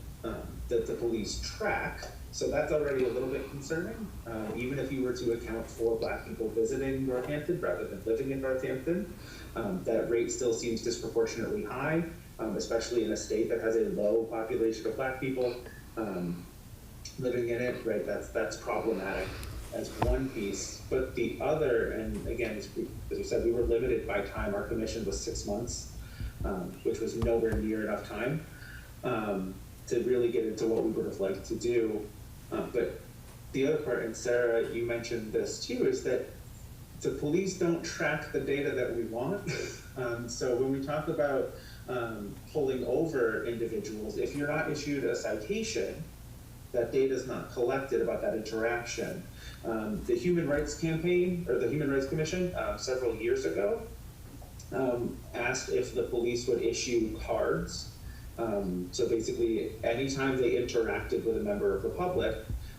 police track. So that's already a little bit concerning. Even if you were to account for Black people visiting Northampton rather than living in Northampton, that rate still seems disproportionately high, especially in a state that has a low population of Black people living in it, right? That's problematic as one piece. But the other, and again, as we said, we were limited by time. Our commission was 6 months, which was nowhere near enough time to really get into what we would have liked to do. But the other part, and Sarah, you mentioned this too, is that the police don't track the data that we want. So when we talk about pulling over individuals, if you're not issued a citation, that data is not collected about that interaction. The Human Rights Campaign, or the Human Rights Commission, several years ago, asked if the police would issue cards. So basically, anytime they interacted with a member of the public,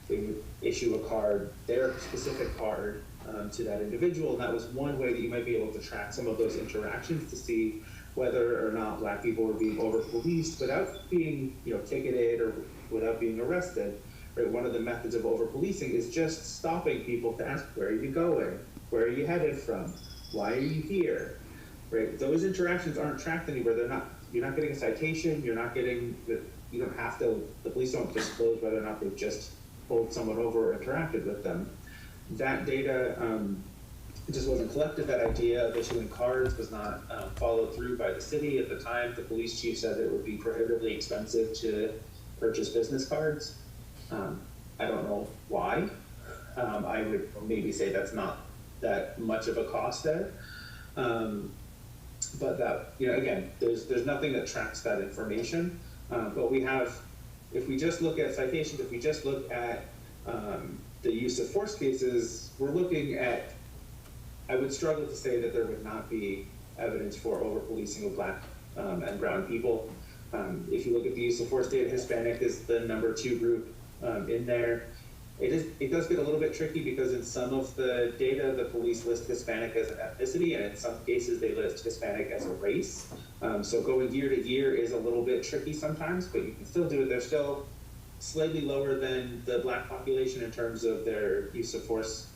they would issue a card, their specific card, to that individual. And that was one way that you might be able to track some of those interactions to see whether or not Black people were being over-policed without being, ticketed or without being arrested. Right? One of the methods of over-policing is just stopping people to ask, where are you going? Where are you headed from? Why are you here? Right? Those interactions aren't tracked anywhere. You're not getting a citation. You're not getting, you don't have to, the police don't disclose whether or not they've just pulled someone over or interacted with them. That data it just wasn't collected. That idea of issuing cards was not followed through by the city at the time. The police chief said it would be prohibitively expensive to purchase business cards. I don't know why. I would maybe say that's not that much of a cost there. but that, again, there's nothing that tracks that information. But we have, if we just look at citations, if we just look at the use of force cases, we're looking at, I would struggle to say that there would not be evidence for over-policing of Black and brown people. If you look at the use of force data, Hispanic is the number 2 group in there. It does get a little bit tricky because in some of the data, the police list Hispanic as an ethnicity, and in some cases they list Hispanic as a race. So going year to year is a little bit tricky sometimes, but you can still do it. They're still slightly lower than the Black population in terms of their use of force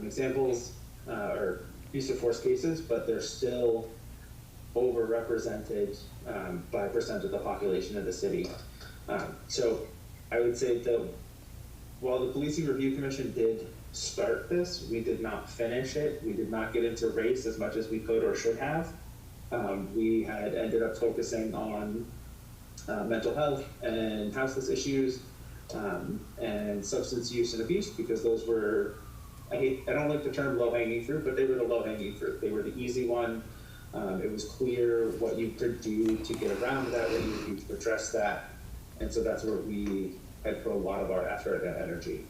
examples or use of force cases, but they're still overrepresented by percent of the population of the city. So I would say that while the Policing Review Commission did start this, we did not finish it. We did not get into race as much as we could or should have. We had ended up focusing on mental health and houseless issues and substance use and abuse, because those were, I don't like the term low-hanging fruit, but they were the low-hanging fruit. They were the easy one. It was clear what you could do to get around that, what you could do to address that. And so that's where we had put a lot of our effort and energy.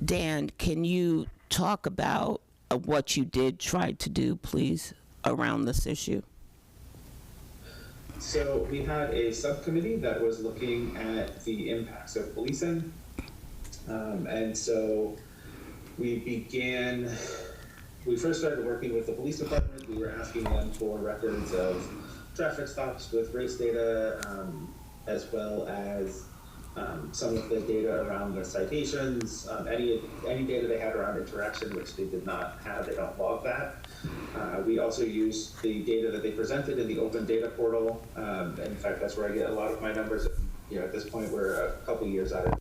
Dan, can you talk about what you did try to do, please, around this issue? So we had a subcommittee that was looking at the impacts of policing. And so we first started working with the police department. We were asking them for records of traffic stops with race data, as well as some of the data around the citations, any data they had around interaction, which they did not have, they don't log that. We also used the data that they presented in the open data portal. In fact, that's where I get a lot of my numbers. At this point, we're a couple years out of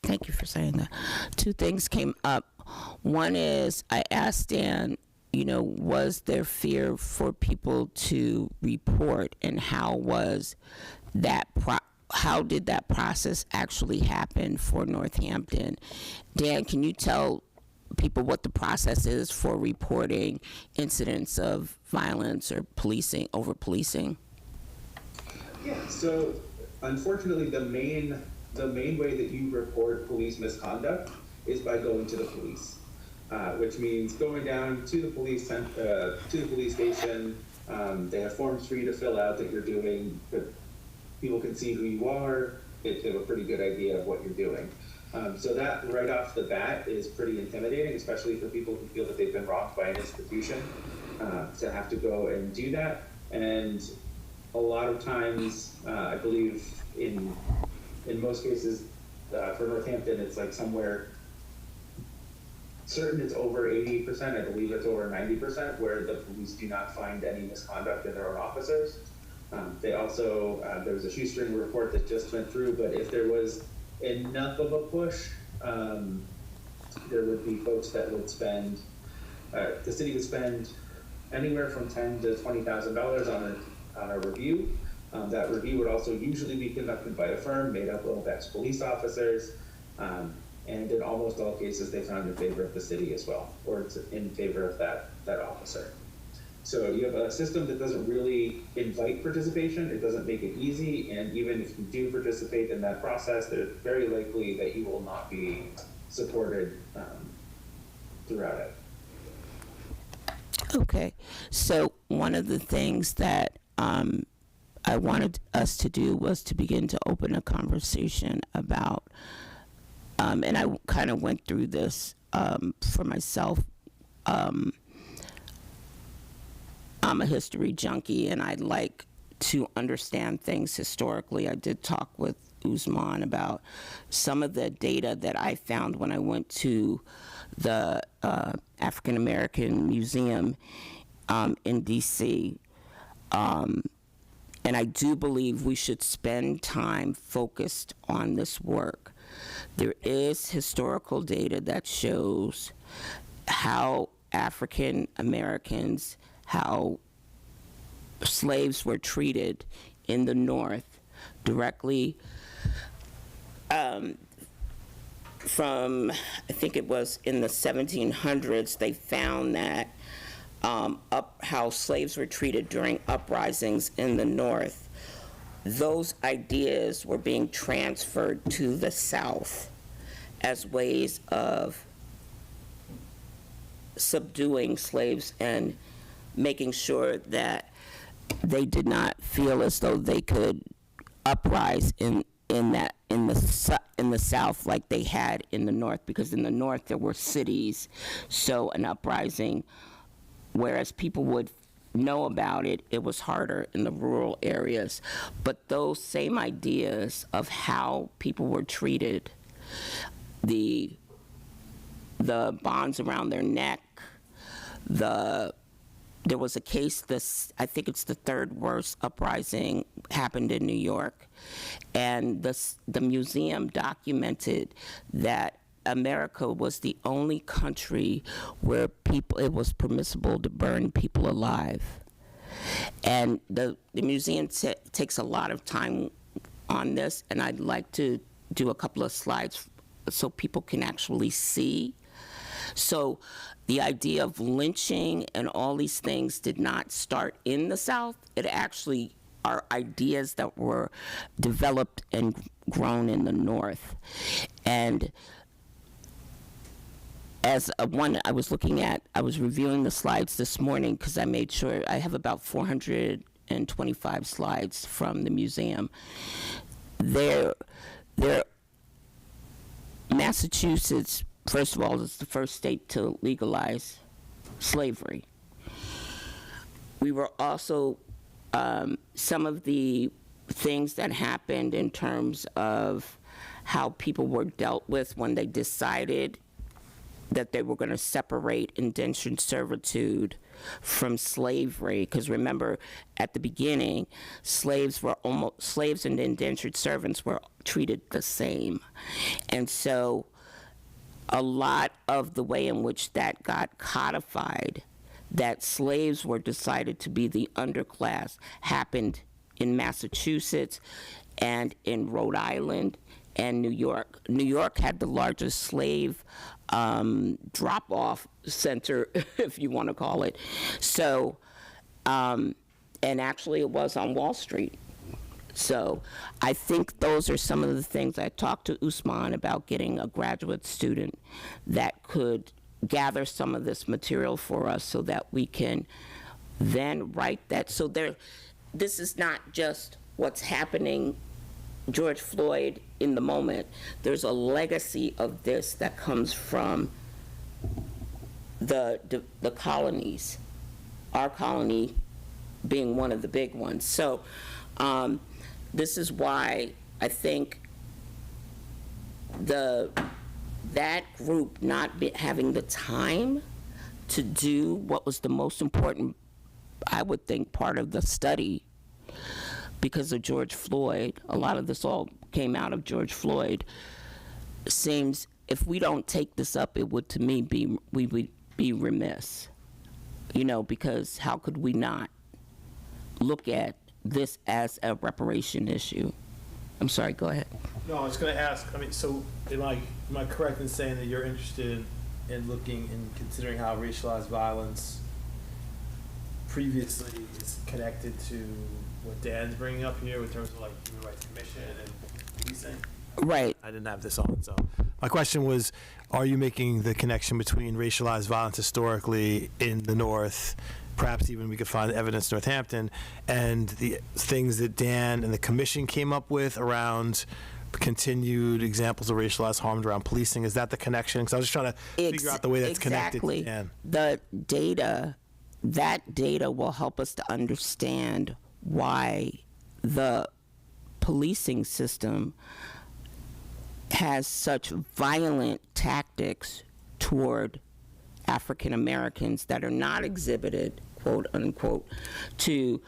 Thank you for saying that. 2 things came up. One is I asked Dan, was there fear for people to report, and how did that process actually happen for Northampton? Dan, can you tell people what the process is for reporting incidents of violence or over policing? Yeah, so unfortunately the main way that you report police misconduct is by going to the police, which means going down to the police station. They have forms for you to fill out that you're doing, but people can see who you are. They have a pretty good idea of what you're doing. So that right off the bat is pretty intimidating, especially for people who feel that they've been wronged by an institution, to have to go and do that. And a lot of times, I believe in most cases, for Northampton, it's like somewhere certain it's over 80%, I believe it's over 90%, where the police do not find any misconduct in their own officers. They also, there was a shoestring report that just went through, but if there was enough of a push, there would be folks that would spend, the city would spend anywhere from $10,000 to $20,000 on a review. That review would also usually be conducted by a firm made up of ex-police officers, and in almost all cases, they found in favor of the city as well, or it's in favor of that officer. So you have a system that doesn't really invite participation, it doesn't make it easy, and even if you do participate in that process, it's very likely that you will not be supported throughout it. Okay, so one of the things that I wanted us to do was to begin to open a conversation about, and I kind of went through this for myself. I'm a history junkie, and I'd like to understand things historically. I did talk with Usman about some of the data that I found when I went to the African American Museum in DC. And I do believe we should spend time focused on this work. There is historical data that shows how African Americans, how slaves were treated in the North directly from, I think it was in the 1700s, they found that how slaves were treated during uprisings in the North. Those ideas were being transferred to the South as ways of subduing slaves and making sure that they did not feel as though they could uprise in the South like they had in the North, because in the North there were cities, so an uprising, whereas people would know about it, it was harder in the rural areas. But those same ideas of how people were treated, the bonds around their neck, there was a case, I think it's the third worst uprising happened in New York, and the museum documented that America was the only country where it was permissible to burn people alive. And the museum takes a lot of time on this, and I'd like to do a couple of slides so people can actually see. So the idea of lynching and all these things did not start in the South. It actually are ideas that were developed and grown in the North. And as one I was looking at, I was reviewing the slides this morning because I made sure I have about 425 slides from the museum. Massachusetts, first of all, is the first state to legalize slavery. We were also, some of the things that happened in terms of how people were dealt with when they decided that they were going to separate indentured servitude from slavery, because remember, at the beginning, slaves and indentured servants were treated the same. And so a lot of the way in which that got codified, that slaves were decided to be the underclass, happened in Massachusetts and in Rhode Island and New York. New York had the largest slave drop-off center, if you want to call it. So, and actually it was on Wall Street. So I think those are some of the things. I talked to Usman about getting a graduate student that could gather some of this material for us so that we can then write that. So this is not just what's happening, George Floyd, in the moment. There's a legacy of this that comes from the colonies, our colony being one of the big ones. So this is why I think that group not having the time to do what was the most important, I would think, part of the study, because of George Floyd, a lot of this all came out of George Floyd seems, if we don't take this up, it would, to me, we would be remiss, because how could we not look at this as a reparation issue? I'm sorry, go ahead. No, I was going to ask, so am I correct in saying that you're interested in looking and considering how racialized violence previously is connected to what Dan's bringing up here in terms of like Human Rights Commission and policing? Right. I didn't have this on, so my question was, are you making the connection between racialized violence historically in the North, perhaps even we could find evidence in Northampton, and the things that Dan and the commission came up with around continued examples of racialized harm around policing? Is that the connection? Because I was just trying to figure out the way that's connected to Dan. The data, that data will help us to understand why the policing system has such violent tactics toward African Americans that are not exhibited, quote unquote, to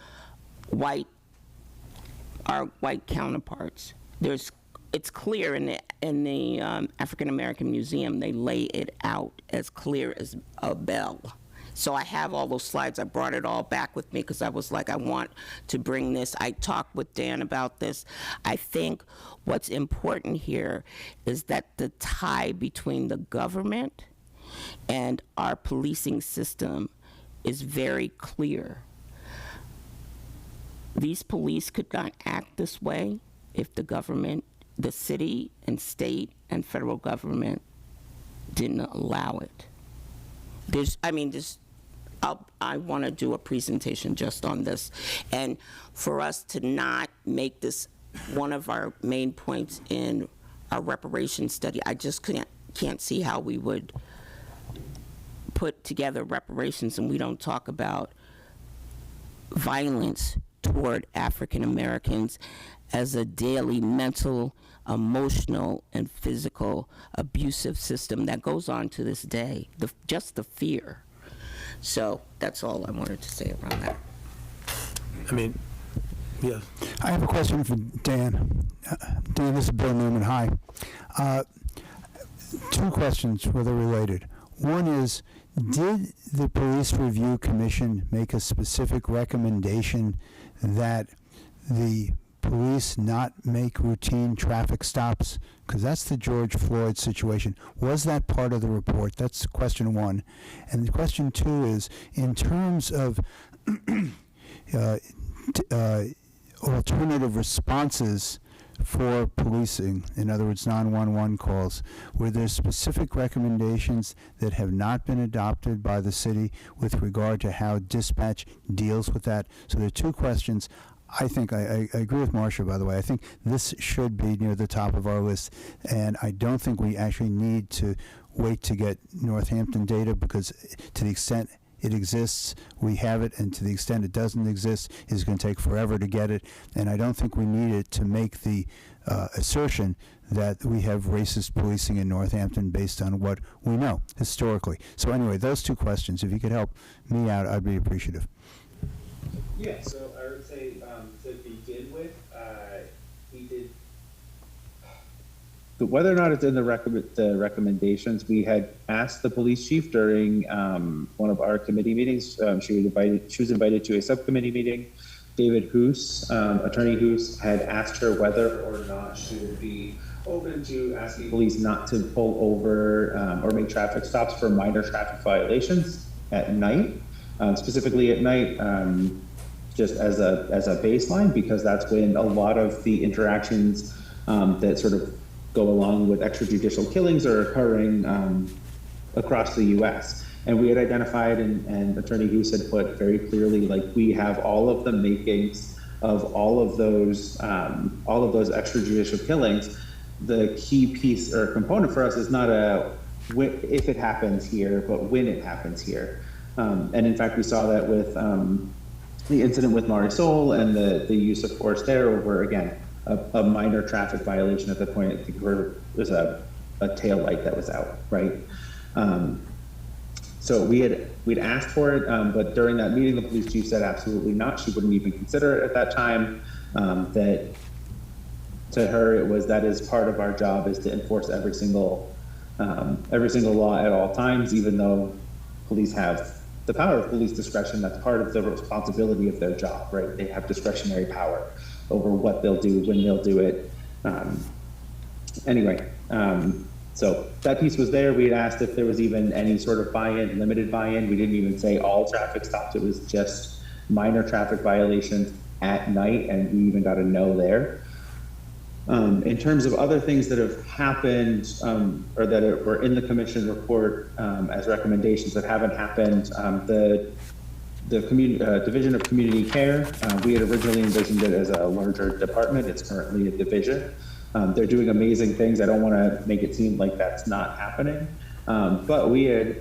our white counterparts. It's clear in the African American Museum. They lay it out as clear as a bell. So I have all those slides. I brought it all back with me because I was like, I want to bring this. I talked with Dan about this. I think what's important here is that the tie between the government and our policing system is very clear. These police could not act this way if the government, the city and state and federal government didn't allow it. I want to do a presentation just on this. And for us to not make this one of our main points in our reparations study, I just can't see how we would put together reparations and we don't talk about violence toward African Americans as a daily mental, emotional, and physical abusive system that goes on to this day, just the fear. So that's all I wanted to say around that. Yeah. I have a question for Dan. Dan, this is Bill Newman. Hi. Two questions, whether related. One is, did the Police Review Commission make a specific recommendation that the police not make routine traffic stops? Because that's the George Floyd situation. Was that part of the report? That's question one. And the question two is, in terms of alternative responses for policing, in other words, 911 calls, were there specific recommendations that have not been adopted by the city with regard to how dispatch deals with that? So there are two questions. I think, I agree with Marcia, by the way. I think this should be near the top of our list, and I don't think we actually need to wait to get Northampton data, because to the extent it exists, we have it, and to the extent it doesn't exist, it's going to take forever to get it, and I don't think we need it to make the assertion that we have racist policing in Northampton based on what we know historically. So anyway, those two questions, if you could help me out, I'd be appreciative. Yeah, so I would say to begin with, we did. Whether or not it's in the recommendations, we had asked the police chief during one of our committee meetings. She was invited to a subcommittee meeting. David Hoos, Attorney Hoos, had asked her whether or not she would be open to asking police not to pull over or make traffic stops for minor traffic violations at night, specifically at night. Just as a baseline, because that's when a lot of the interactions that sort of go along with extrajudicial killings are occurring across the U.S. And we had identified, and Attorney Hoos had put very clearly, like, we have all of the makings of all of those extrajudicial killings. The key piece or component for us is not if it happens here, but when it happens here. And in fact, we saw that with the incident with Marisol and the use of force there over, again, a minor traffic violation at the point, I think there was a tail light that was out, right? So we'd asked for it, but during that meeting, the police chief said absolutely not. She wouldn't even consider it at that time, that to her, it was that is part of our job is to enforce every single law at all times, even though police have the power of police discretion. That's part of the responsibility of their job, right? They have discretionary power over what they'll do, when they'll do it. So that piece was there. We had asked if there was even any sort of buy-in, limited buy-in. We didn't even say all traffic stops. It was just minor traffic violations at night, and we even got a no there. In terms of other things that have happened or that were in the commission report as recommendations that haven't happened, the Division of Community Care, we had originally envisioned it as a larger department. It's currently a division. They're doing amazing things. I don't want to make it seem like that's not happening, but we had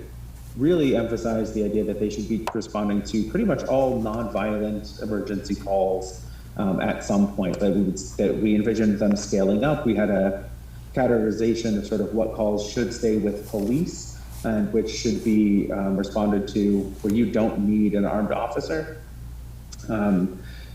really emphasized the idea that they should be responding to pretty much all nonviolent emergency calls at some point. That we envisioned them scaling up. We had a categorization of sort of what calls should stay with police and which should be responded to where you don't need an armed officer.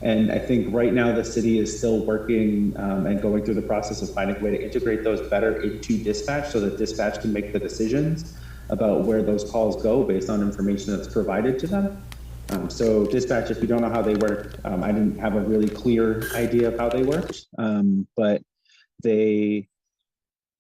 And I think right now the city is still working and going through the process of finding a way to integrate those better into dispatch so that dispatch can make the decisions about where those calls go based on information that's provided to them. So dispatch, if you don't know how they work, I didn't have a really clear idea of how they worked, but they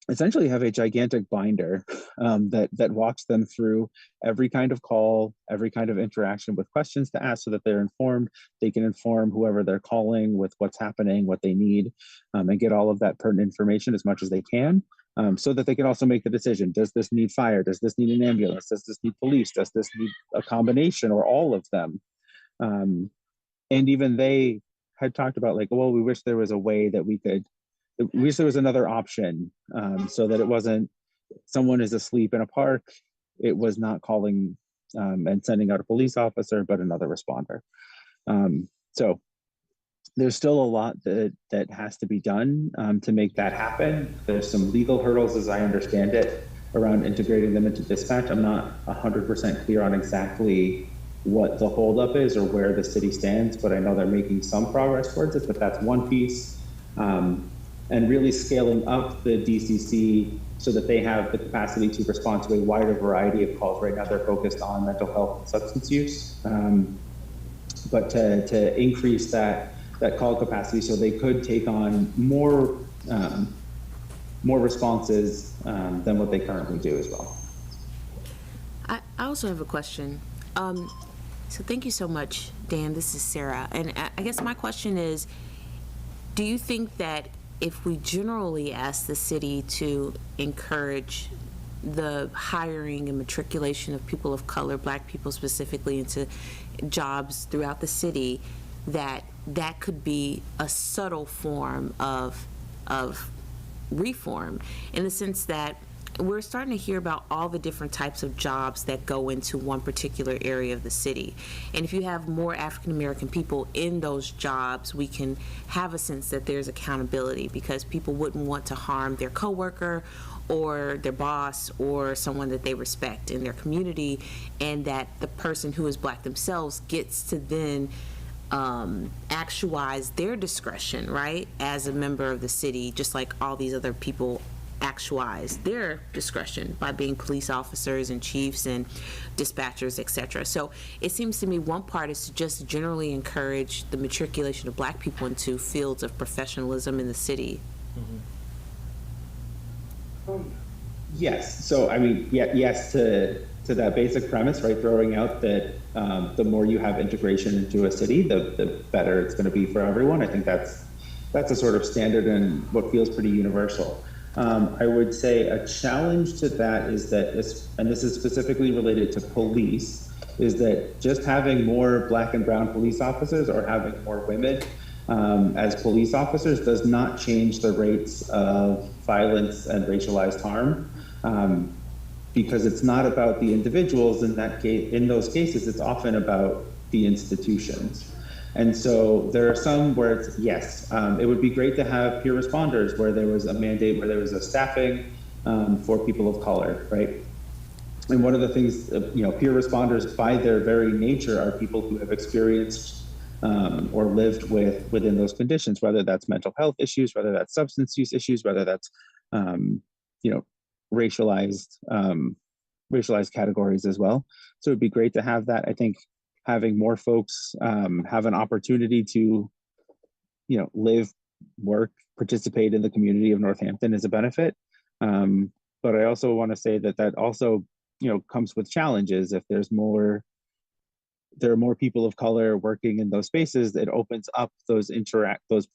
essentially have a gigantic binder that walks them through every kind of call, every kind of interaction with questions to ask so that they're informed. They can inform whoever they're calling with what's happening, what they need, and get all of that pertinent information as much as they can. So that they can also make the decision. Does this need fire? Does this need an ambulance? Does this need police? Does this need a combination or all of them? And even they had talked about like, well, we wish there was a way that we wish there was another option so that it wasn't someone is asleep in a park. It was not calling and sending out a police officer, but another responder. So there's still a lot that has to be done to make that happen. There's some legal hurdles, as I understand it, around integrating them into dispatch. I'm not 100% clear on exactly what the holdup is or where the city stands, but I know they're making some progress towards it, but that's one piece. And really scaling up the DCC so that they have the capacity to respond to a wider variety of calls. Right now they're focused on mental health and substance use, but to increase that call capacity so they could take on more responses than what they currently do as well. I also have a question. So thank you so much, Dan. This is Sarah. And I guess my question is, do you think that if we generally ask the city to encourage the hiring and matriculation of people of color, Black people specifically, into jobs throughout the city, that could be a subtle form of reform, in the sense that we're starting to hear about all the different types of jobs that go into one particular area of the city. And if you have more African American people in those jobs, we can have a sense that there's accountability, because people wouldn't want to harm their coworker or their boss or someone that they respect in their community, and that the person who is Black themselves gets to then actualize their discretion, right, as a member of the city, just like all these other people actualize their discretion by being police officers and chiefs and dispatchers, etc. So it seems to me one part is to just generally encourage the matriculation of Black people into fields of professionalism in the city. Yes. So I mean, yes to that basic premise, right? Throwing out that the more you have integration into a city, the better it's going to be for everyone. I think that's a sort of standard and what feels pretty universal. I would say a challenge to that is that, and this is specifically related to police, is that just having more Black and brown police officers or having more women as police officers does not change the rates of violence and racialized harm, because it's not about the individuals in that case. In those cases, it's often about the institutions. And so there are some where it's, yes, it would be great to have peer responders where there was a mandate, where there was a staffing for people of color, right? And one of the things, peer responders by their very nature are people who have experienced or lived within those conditions, whether that's mental health issues, whether that's substance use issues, whether that's racialized categories as well. So it'd be great to have that. I think having more folks have an opportunity to live, work, participate in the community of Northampton is a benefit. But I also want to say that also comes with challenges. If there are more people of color working in those spaces, it opens up those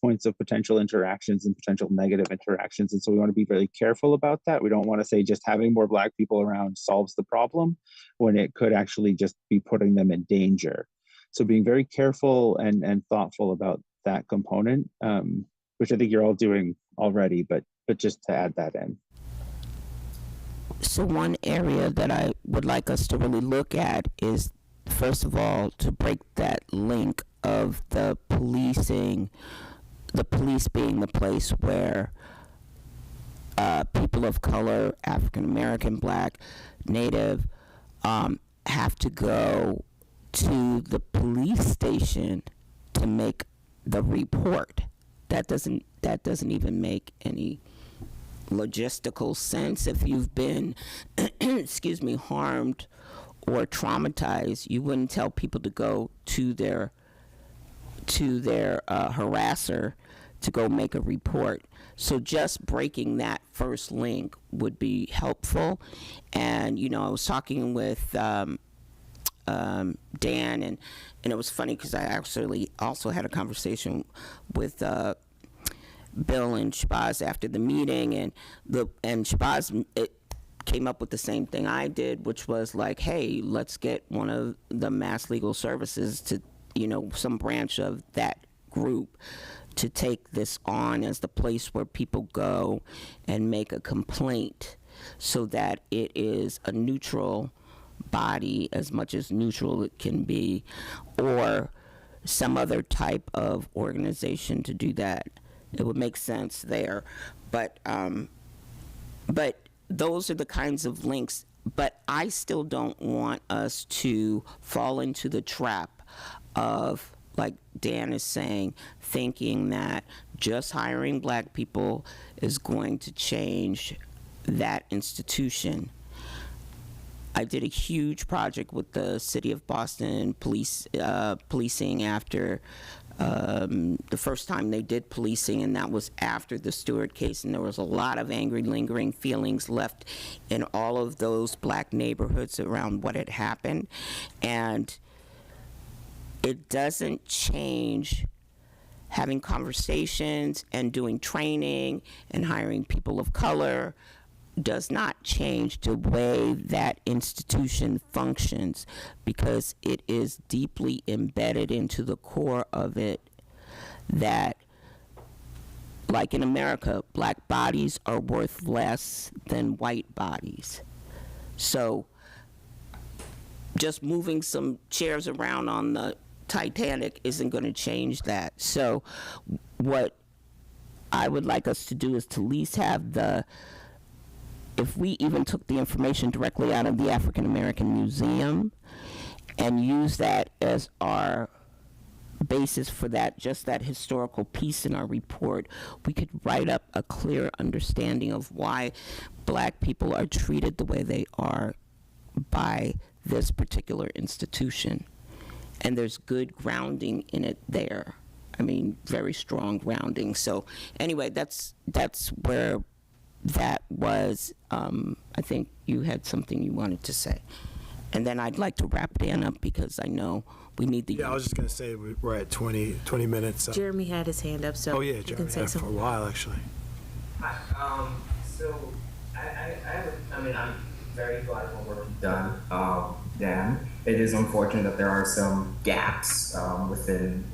points of potential interactions and potential negative interactions. And so we want to be really careful about that. We don't want to say just having more Black people around solves the problem when it could actually just be putting them in danger. So being very careful and thoughtful about that component, which I think you're all doing already, but just to add that in. So one area that I would like us to really look at is, first of all, to break that link of the police being the place where people of color, African American, Black, Native, have to go to the police station to make the report. That doesn't even make any logistical sense. If you've been harmed or traumatized, you wouldn't tell people to go to their harasser to go make a report. So just breaking that first link would be helpful. And I was talking with Dan, and it was funny because I actually also had a conversation with Bill and Shabazz after the meeting, and Shabazz came up with the same thing I did, which was like, hey, let's get one of the Mass Legal Services to, some branch of that group to take this on as the place where people go and make a complaint, so that it is a neutral body, as much as neutral it can be, or some other type of organization to do that. It would make sense there. But those are the kinds of links. But I still don't want us to fall into the trap of, like Dan is saying, thinking that just hiring Black people is going to change that institution. I did a huge project with the city of Boston policing after the first time they did policing, and that was after the Stewart case, and there was a lot of angry, lingering feelings left in all of those Black neighborhoods around what had happened. And it doesn't change having conversations and doing training and hiring people of color does not change the way that institution functions, because it is deeply embedded into the core of it that, like in America, Black bodies are worth less than white bodies. So just moving some chairs around on the Titanic isn't going to change that. So what I would like us to do is to at least have if we even took the information directly out of the African American Museum and use that as our basis for that, just that historical piece in our report, we could write up a clear understanding of why Black people are treated the way they are by this particular institution. And there's good grounding in it there. I mean, very strong grounding. So anyway, that's where that was. I think you had something you wanted to say. And then I'd like to wrap Dan up because I know we need the... Yeah, I was just going to say we're at 20 minutes. So. Jeremy had his hand up, so oh, yeah, Jeremy had it for a while, actually. So, I'm very glad of what we've done, Dan. It is unfortunate that there are some gaps within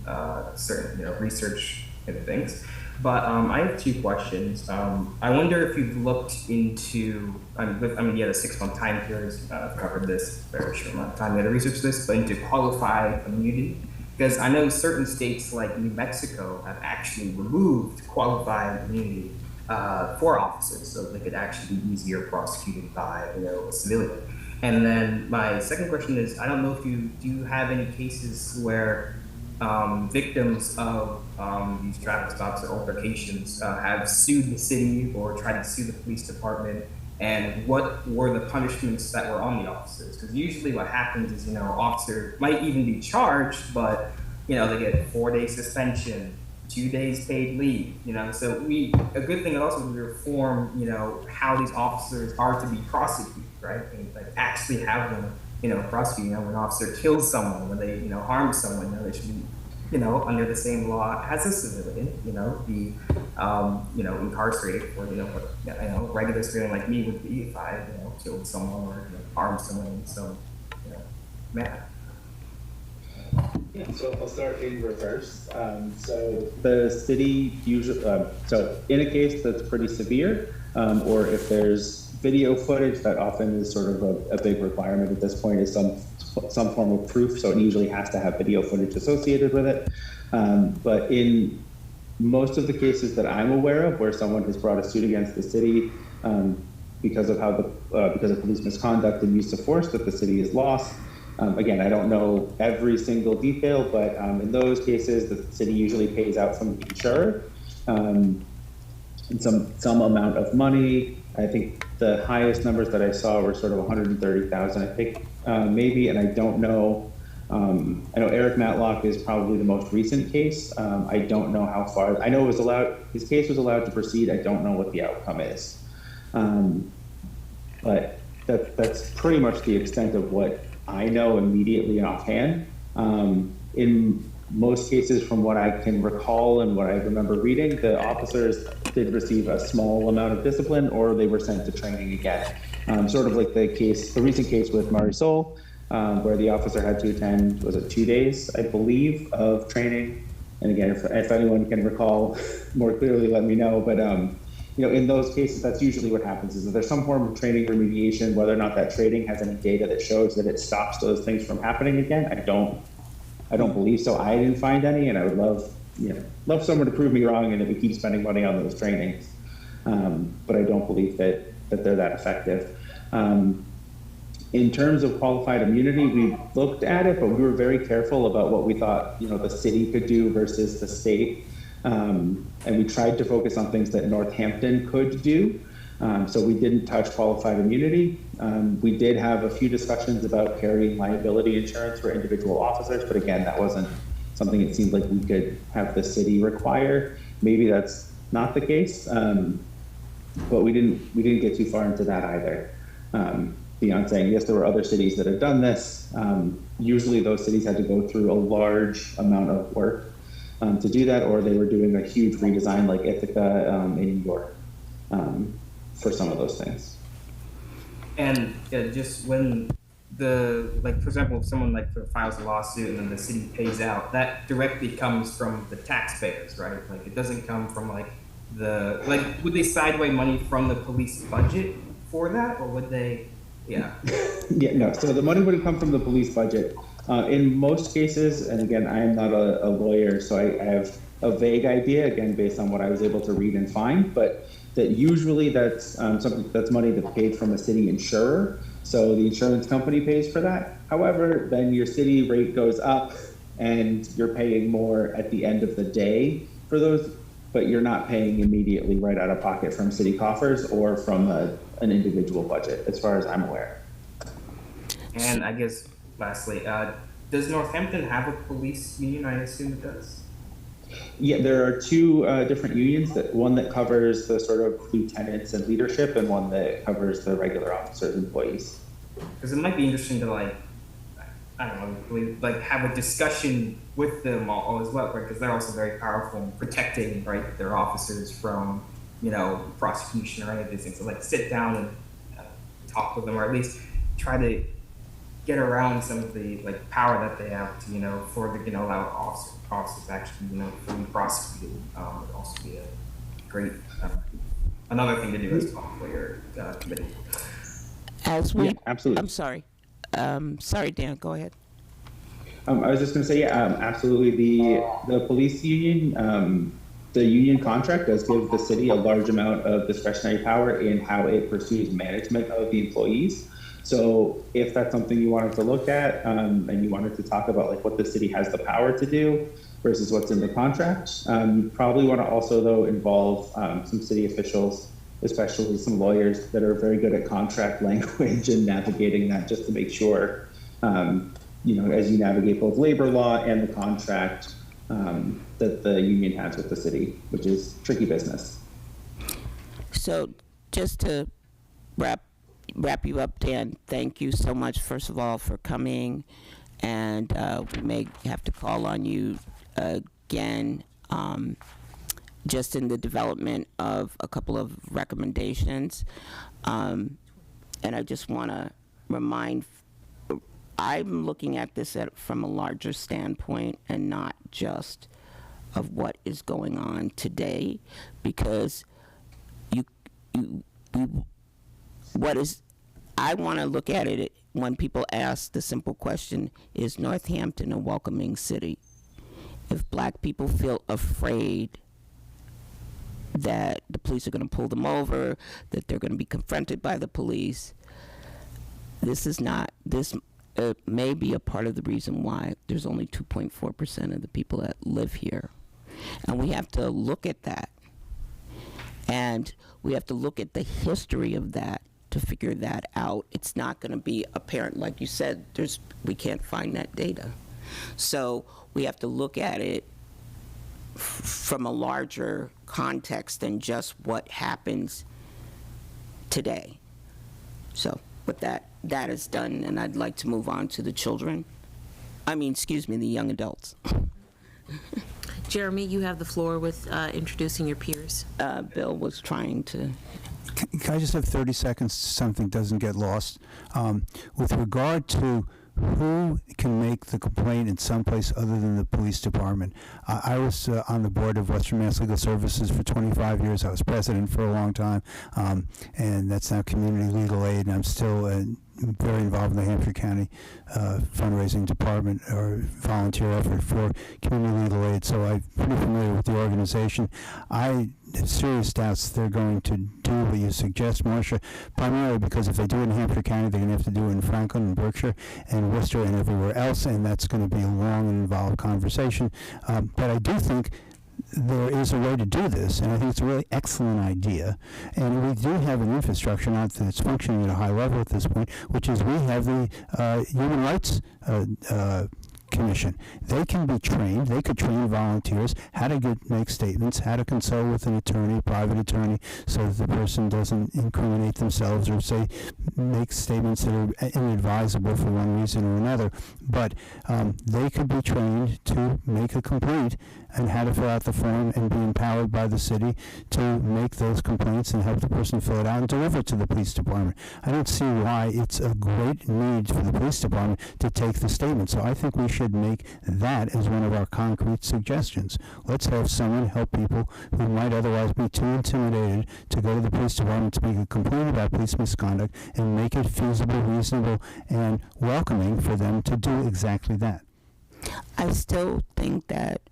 certain research and things. But I have two questions. I wonder if you've looked into, you had a 6-month time period. I've covered this very short amount of time. You had to research this, but into qualified immunity. Because I know certain states like New Mexico have actually removed qualified immunity for officers, so they could actually be easier prosecuted by a civilian. And then my second question is, I don't know if you have any cases where victims of these traffic stops or altercations have sued the city or tried to sue the police department, and what were the punishments that were on the officers? Because usually what happens is, officer might even be charged, but, they get 4-day suspension, 2 days paid leave, So a good thing also is we reform, how these officers are to be prosecuted, right? And like actually have them, prosecute. When an officer kills someone, when they, harm someone, they should be, under the same law as a civilian, be, incarcerated for, what, regular civilian like me would be if I, killed someone or harmed someone in some, manner. Yeah, so I'll start in reverse. So the city usually, so in a case that's pretty severe, or if there's video footage, that often is sort of a big requirement at this point, is some form of proof. So it usually has to have video footage associated with it. But in most of the cases that I'm aware of, where someone has brought a suit against the city because of because of police misconduct and use of force that the city has lost. Again, I don't know every single detail, but in those cases, the city usually pays out from the insurer and some amount of money. I think the highest numbers that I saw were sort of 130,000, I think, maybe, and I don't know. I know Eric Matlock is probably the most recent case. I don't know how far. I know it was allowed. His case was allowed to proceed. I don't know what the outcome is, but that's pretty much the extent of what I know immediately and offhand. In most cases, from what I can recall and what I remember reading, the officers did receive a small amount of discipline, or they were sent to training again. Sort of like the recent case with Marisol, where the officer had to attend, was it 2 days, I believe, of training. And again, if anyone can recall more clearly, let me know. But in those cases, that's usually what happens, is that there's some form of training remediation. Whether or not that training has any data that shows that it stops those things from happening again, I don't believe so. I didn't find any, and I would love someone to prove me wrong and that we keep spending money on those trainings. But I don't believe that they're that effective. In terms of qualified immunity, we looked at it, but we were very careful about what we thought, the city could do versus the state. And we tried to focus on things that Northampton could do. So we didn't touch qualified immunity. We did have a few discussions about carrying liability insurance for individual officers, but again, that wasn't something it seemed like we could have the city require. Maybe that's not the case, but we didn't get too far into that either. Beyond saying, yes, there were other cities that have done this. Usually those cities had to go through a large amount of work to do that, or they were doing a huge redesign like Ithaca in New York for some of those things. And just when for example, if someone files a lawsuit and then the city pays out, that directly comes from the taxpayers, right? Like it doesn't come from would they sideway money from the police budget for that, or would they? Yeah. Yeah, no. So the money would come from the police budget. In most cases, and again, I am not a lawyer, so I have a vague idea, again, based on what I was able to read and find, but that usually that's money that's paid from a city insurer. So the insurance company pays for that. However, then your city rate goes up and you're paying more at the end of the day for those, but you're not paying immediately right out of pocket from city coffers or from an individual budget, as far as I'm aware. And I guess lastly, does Northampton have a police union? I assume it does. Yeah, there are two different unions. One that covers the sort of lieutenants and leadership, and one that covers the regular officers, employees. Because it might be interesting to have a discussion with them all as well, right? Because they're also very powerful in protecting, right, their officers from, prosecution or any of these things. So sit down and talk with them, or at least try to get around some of the power that they have to, allow officers to actually, fully prosecuted. Would also be a great another thing to do as well for your committee. Yeah, absolutely. I'm sorry. Sorry, Dan. Go ahead. I was just going to say, absolutely. The police union, the union contract does give the city a large amount of discretionary power in how it pursues management of the employees. So if that's something you wanted to look at, and you wanted to talk about like what the city has the power to do versus what's in the contract, you probably want to also though involve some city officials, especially some lawyers that are very good at contract language and navigating that, just to make sure, as you navigate both labor law and the contract that the union has with the city, which is tricky business. So just to wrap you up, Dan, thank you so much, first of all, for coming, and we may have to call on you again, just in the development of a couple of recommendations. And I just want to remind, I'm looking at this from a larger standpoint and not just of what is going on today, because I want to look at it when people ask the simple question, is Northampton a welcoming city? If black people feel afraid that the police are going to pull them over, that they're going to be confronted by the police, this may be a part of the reason why there's only 2.4% of the people that live here. And we have to look at that. And we have to look at the history of that to figure that out. It's not going to be apparent, like you said, we can't find that data. So we have to look at it from a larger context than just what happens today. So with that is done, and I'd like to move on to the the young adults. Jeremy, you have the floor with introducing your peers. Bill was trying to... Can I just have 30 seconds so something doesn't get lost? With regard to who can make the complaint in someplace other than the police department, I was on the board of Western Mass Legal Services for 25 years. I was president for a long time, and that's now Community Legal Aid, and I'm still very involved in the Hampshire County fundraising department or volunteer effort for Community Legal Aid, so I'm pretty familiar with the organization. I have serious doubts they're going to do what you suggest, Marcia, primarily because if they do it in Hampshire County, they're going to have to do it in Franklin and Berkshire and Worcester and everywhere else, and that's going to be a long and involved conversation. But I do think there is a way to do this, and I think it's a really excellent idea. And we do have an infrastructure, not that it's functioning at a high level at this point, which is we have the Human Rights Commission. They can be trained. They could train volunteers how to make statements, how to consult with an attorney, private attorney, so that the person doesn't incriminate themselves or make statements that are inadvisable for one reason or another. But they could be trained to make a complaint and how to fill out the form and be empowered by the city to make those complaints and help the person fill it out and deliver it to the police department. I don't see why it's a great need for the police department to take the statement. So I think we should make that as one of our concrete suggestions. Let's have someone help people who might otherwise be too intimidated to go to the police department to make a complaint about police misconduct and make it feasible, reasonable, and welcoming for them to do exactly that. I still think that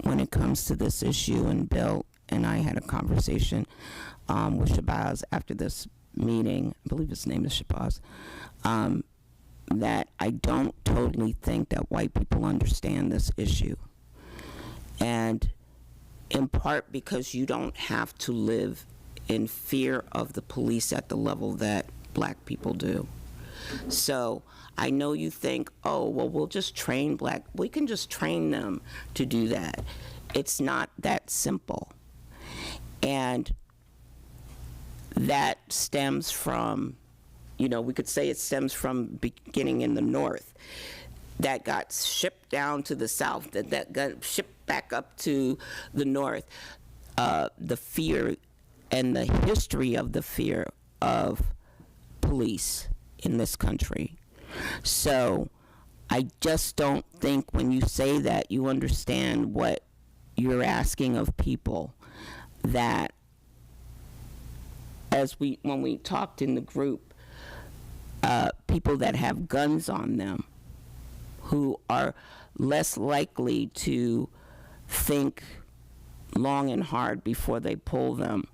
when it comes to this issue, and Bill and I had a conversation with Shabazz after this meeting, I believe his name is Shabazz, that I don't totally think that white people understand this issue. And in part because you don't have to live in fear of the police at the level that black people do. So I know you think, oh, well, we'll just train we can just train them to do that. It's not that simple. And that stems from, we could say it stems from beginning in the North. That got shipped down to the South, that got shipped back up to the North. The fear and the history of the fear of police in this country. So I just don't think when you say that you understand what you're asking of people. That when we talked in the group, people that have guns on them who are less likely to think long and hard before they pull them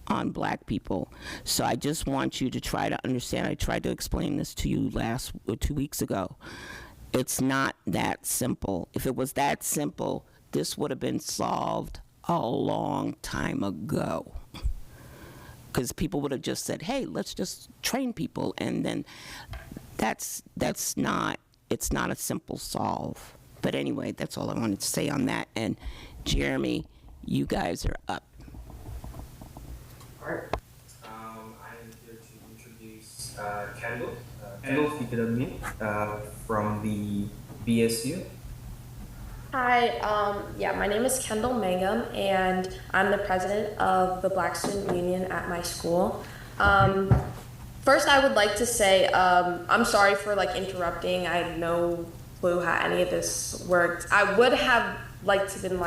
on black people. So I just want you to try to understand. I tried to explain this to you 2 weeks ago. It's not that simple. If it was that simple, this would have been solved a long time ago. Because people would have just said, hey, let's just train people. And then it's not a simple solve. But anyway, that's all I wanted to say on that. And Jeremy, you guys are up. All right. I am here to introduce Kendall. Kendall, if you could unmute from the BSU. Hi, my name is Kendall Mangum, and I'm the president of the Black Student Union at my school. First, I would like to say I'm sorry for interrupting. I had no clue how any of this worked. I would have liked to been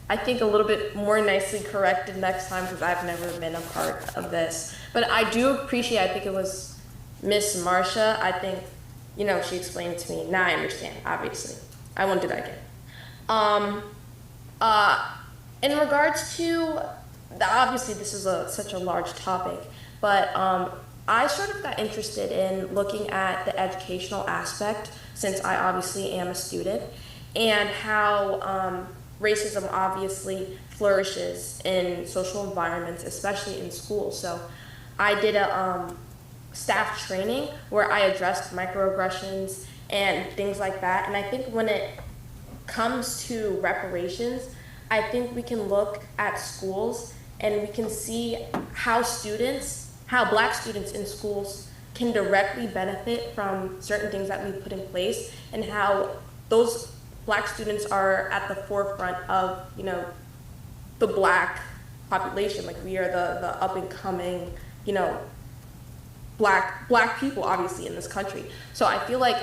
I think a little bit more nicely corrected next time because I've never been a part of this. But I do appreciate. I think it was Miss Marcia. I think she explained it to me. Now I understand. Obviously, I won't do that again. In regards to, obviously this is such a large topic, but I sort of got interested in looking at the educational aspect since I obviously am a student and how racism obviously flourishes in social environments, especially in schools. So I did a staff training where I addressed microaggressions and things like that. And I think when it comes to reparations, I think we can look at schools and we can see how Black students in schools can directly benefit from certain things that we put in place, and how those Black students are at the forefront of, the Black population. We are the up and coming, Black people obviously in this country. So I feel like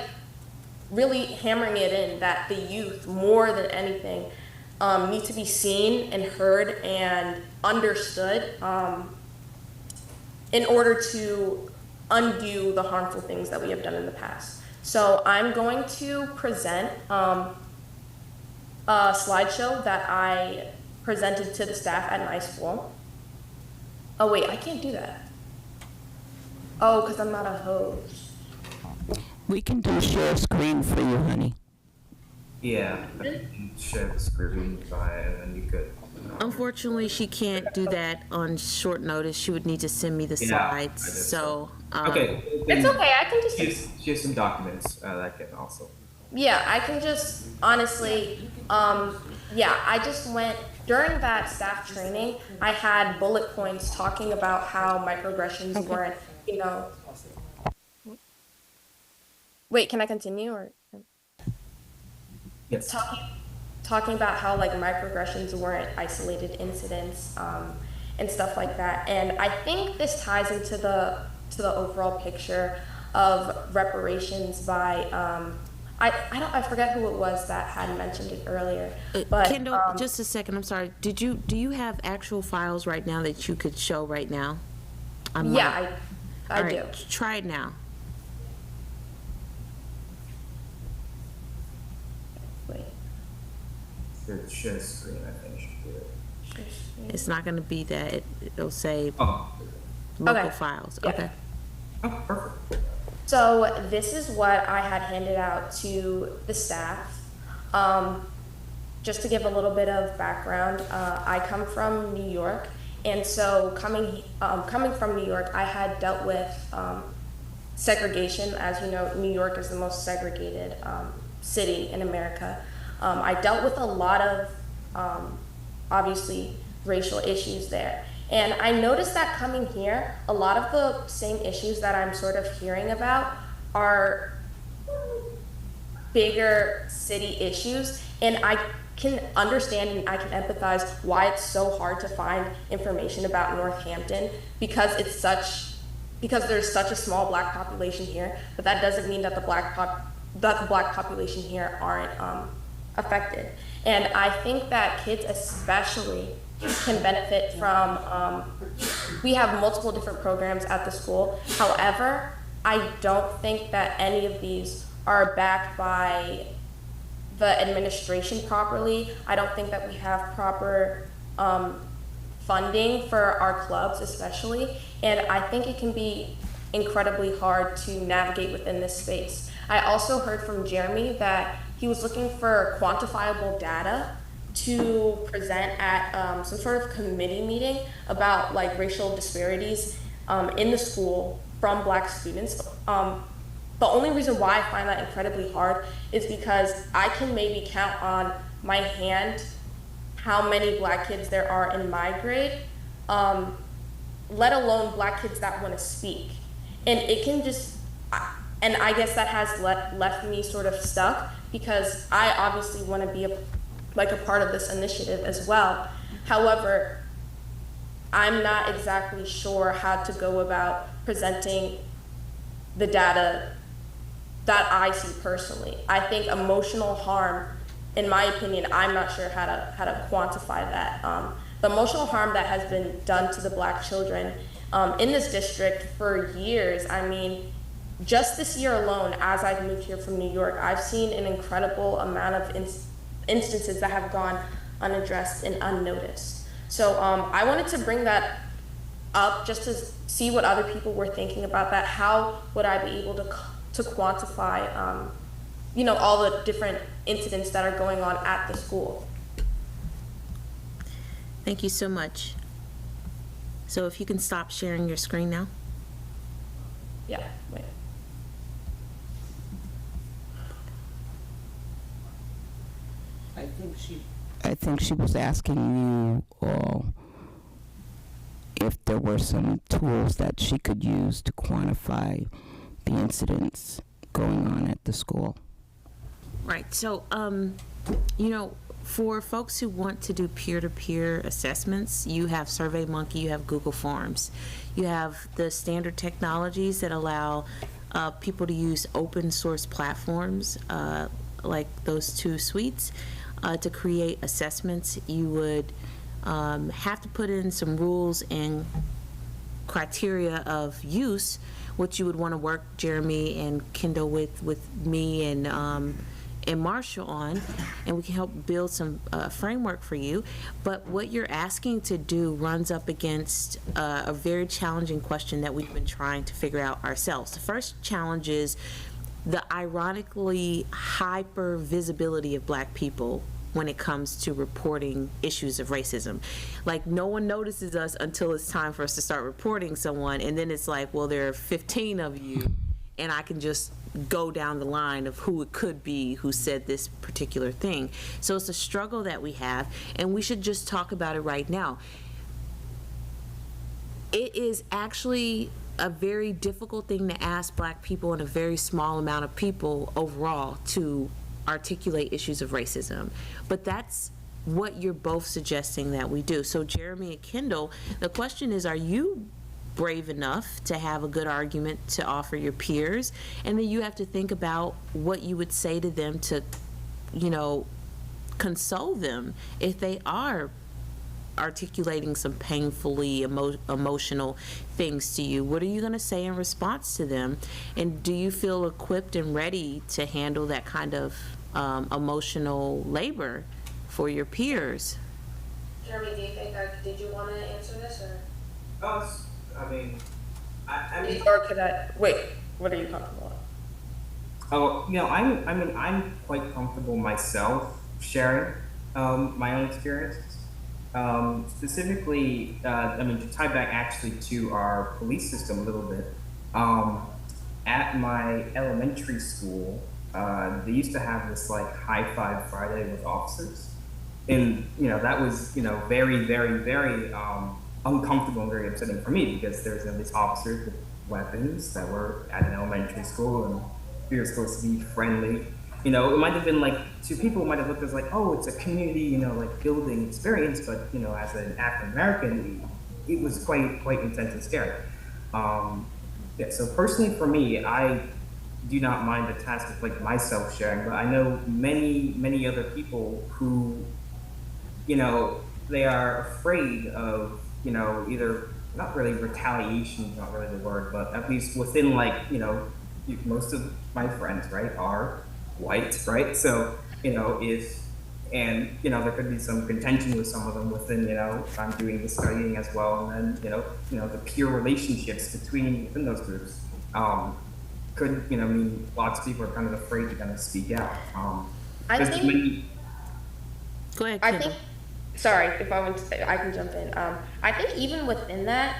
really hammering it in that the youth, more than anything, need to be seen and heard and understood in order to undo the harmful things that we have done in the past. So I'm going to present a slideshow that I presented to the staff at my school. Oh wait, I can't do that. Oh, because I'm not a host. We can do share screen for you, honey. Yeah, you can share the screen and then you could. Unfortunately, she can't do that on short notice. She would need to send me the slides. So okay, it's okay. I can just here's some documents that can also. Yeah, I can just honestly. I just went during that staff training. I had bullet points talking about how microaggressions weren't, Wait, can I continue or? Yes. Talking about how microaggressions weren't isolated incidents and stuff like that, and I think this ties into the overall picture of reparations by I forget who it was that had mentioned it earlier. But Kendall, just a second. I'm sorry. Do you have actual files right now that you could show right now? Yeah, I do. Try it now. Share screen, I think should do it. It's not going to be that. It'll say local files. Yeah. Okay. Oh, perfect. So this is what I had handed out to the staff. Just to give a little bit of background, I come from New York, and so coming from New York, I had dealt with segregation. As you know, New York is the most segregated city in America. I dealt with a lot of, obviously, racial issues there. And I noticed that coming here, a lot of the same issues that I'm sort of hearing about are bigger city issues. And I can understand and I can empathize why it's so hard to find information about Northampton because there's such a small Black population here. But that doesn't mean that the Black population here aren't affected. And I think that kids especially can benefit from, we have multiple different programs at the school. However, I don't think that any of these are backed by the administration properly. I don't think that we have proper funding for our clubs especially, and I think it can be incredibly hard to navigate within this space. I also heard from Jeremy that he was looking for quantifiable data to present at some sort of committee meeting about like racial disparities in the school from Black students. The only reason why I find that incredibly hard is because I can maybe count on my hand how many Black kids there are in my grade, let alone Black kids that want to speak. And it can just, and I guess that has left me sort of stuck, because I obviously want to be a part of this initiative as well. However, I'm not exactly sure how to go about presenting the data that I see personally. I think emotional harm, in my opinion, I'm not sure how to quantify that. The emotional harm that has been done to the Black children in this district for years. I mean, just this year alone, as I've moved here from New York, I've seen an incredible amount of instances that have gone unaddressed and unnoticed. So I wanted to bring that up just to see what other people were thinking about that. How would I be able to quantify, all the different incidents that are going on at the school? Thank you so much. So if you can stop sharing your screen now. Yeah, wait. I think she was asking you all if there were some tools that she could use to quantify the incidents going on at the school. Right. So, for folks who want to do peer-to-peer assessments, you have SurveyMonkey, you have Google Forms. You have the standard technologies that allow people to use open source platforms like those two suites to create assessments. You would have to put in some rules and criteria of use, which you would want to work, Jeremy and Kendall, with me and Marshall on, and we can help build some framework for you. But what you're asking to do runs up against a very challenging question that we've been trying to figure out ourselves. The first challenge is the ironically hyper visibility of Black people when it comes to reporting issues of racism. Like, no one notices us until it's time for us to start reporting someone, and then it's like, well, there are 15 of you, and I can just go down the line of who it could be who said this particular thing. So it's a struggle that we have, and we should just talk about it right now. It is actually a very difficult thing to ask Black people and a very small amount of people overall to articulate issues of racism. But that's what you're both suggesting that we do. So Jeremy and Kendall, the question is, are you brave enough to have a good argument to offer your peers? And then you have to think about what you would say to them to, console them if they are articulating some painfully emotional things to you. What are you going to say in response to them? And do you feel equipped and ready to handle that kind of emotional labor for your peers? Jeremy, do you think did you want to answer this, or? I mean, Or could I wait? What are you comfortable with? Oh, I'm quite comfortable myself sharing my own experiences. Specifically, to tie back actually to our police system a little bit. At my elementary school, they used to have this like High Five Friday with officers, and that was very, very, very uncomfortable and very upsetting for me, because there's these officers with weapons that were at an elementary school, and we were supposed to be friendly. It might have been like, to people, it might have looked as like, oh, it's a community, building experience, but as an African American, it was quite intense and scary. So personally for me, I do not mind the task of like myself sharing, but I know many other people who, they are afraid of, either, not really retaliation is not really the word, but at least within most of my friends, right, are white, right? So, if and there could be some contention with some of them within, if I'm doing the studying as well, and then the peer relationships within those groups could mean lots of people are kind of afraid to kind of speak out. I think. Go ahead, I Kendall. think. Sorry, if I want to, I can jump in. I think even within that,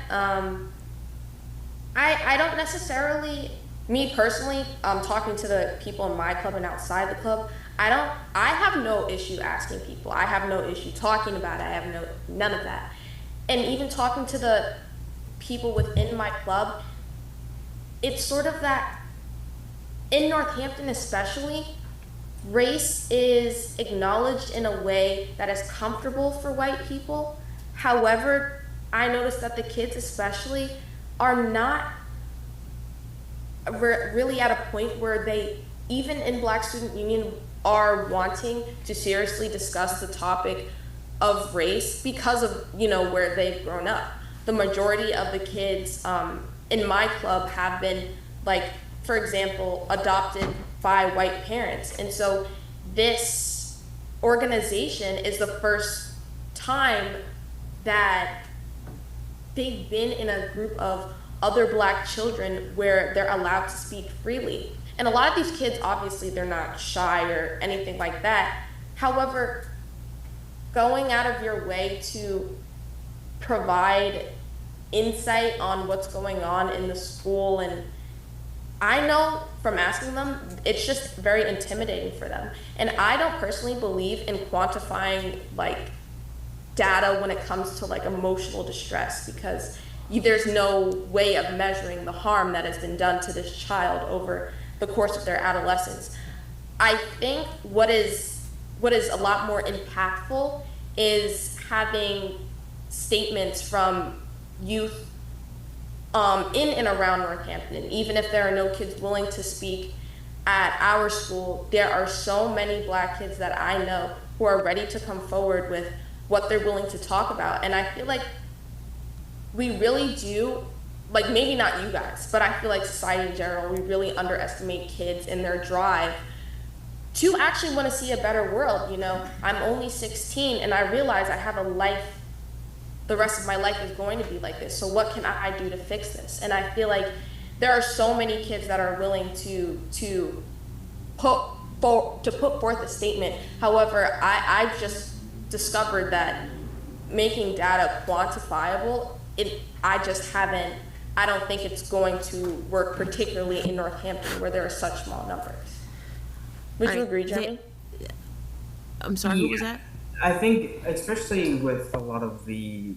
I don't necessarily, me personally, talking to the people in my club and outside the club, I have no issue asking people. I have no issue talking about it. I have none of that. And even talking to the people within my club, it's sort of that, in Northampton especially, race is acknowledged in a way that is comfortable for white people. However, I noticed that the kids especially are not really at a point where they, even in Black Student Union, are wanting to seriously discuss the topic of race because of, where they've grown up. The majority of the kids in my club have been, like, for example, adopted by white parents. And so this organization is the first time that they've been in a group of other Black children where they're allowed to speak freely. And a lot of these kids, obviously, they're not shy or anything like that. However, going out of your way to provide insight on what's going on in the school, and I know from asking them, it's just very intimidating for them. And I don't personally believe in quantifying like data when it comes to like emotional distress, because there's no way of measuring the harm that has been done to this child over the course of their adolescence. I think what is a lot more impactful is having statements from youth in and around Northampton. And even if there are no kids willing to speak at our school, there are so many Black kids that I know who are ready to come forward with what they're willing to talk about. And I feel like we really do, like, maybe not you guys, but I feel like society in general, we really underestimate kids and their drive to actually want to see a better world. I'm only 16 and I realize I have a life, the rest of my life is going to be like this. So what can I do to fix this? And I feel like there are so many kids that are willing to put forth a statement. However, I've just discovered that making data quantifiable, I don't think it's going to work, particularly in Northampton where there are such small numbers. Would you agree, Jeremy? I'm sorry, who was that? I think, especially with a lot of the,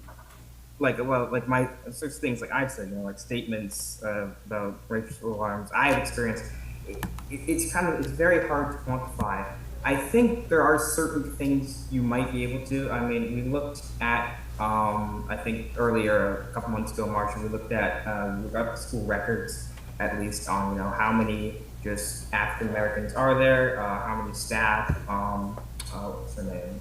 my such things like I've said, like statements about racial harms I've experienced, it's very hard to quantify. I think there are certain things you might be able to. I mean, we looked at, I think earlier, a couple months ago, Marcia, we looked at school records, at least on, how many just African Americans are there, how many staff, what's her name?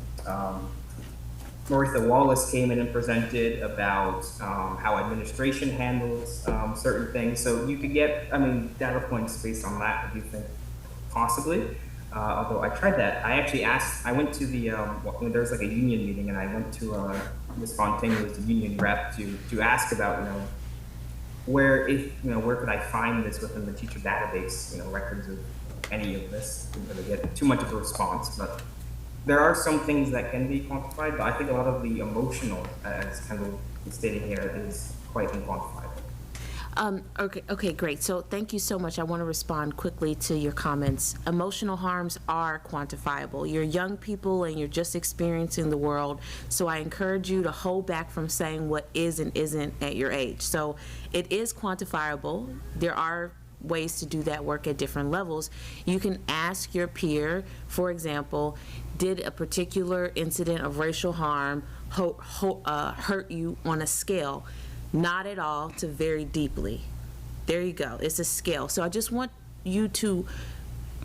Maritha Wallace came in and presented about how administration handles certain things. So you could get, data points based on that, if you think possibly. Although I tried that. I went to the, when there was like a union meeting, and I went to Ms. Fontaine, who was the union rep, to ask about, where could I find this within the teacher database, records of any of this. Didn't really get too much of a response, but there are some things that can be quantified, but I think a lot of the emotional, as Kendall is stating here, is quite unquantifiable. Okay, great. So thank you so much. I want to respond quickly to your comments. Emotional harms are quantifiable. You're young people and you're just experiencing the world, so I encourage you to hold back from saying what is and isn't at your age. So it is quantifiable. There are ways to do that work at different levels. You can ask your peer, for example, did a particular incident of racial harm hurt you on a scale? Not at all to very deeply. There you go. It's a scale. So I just want you to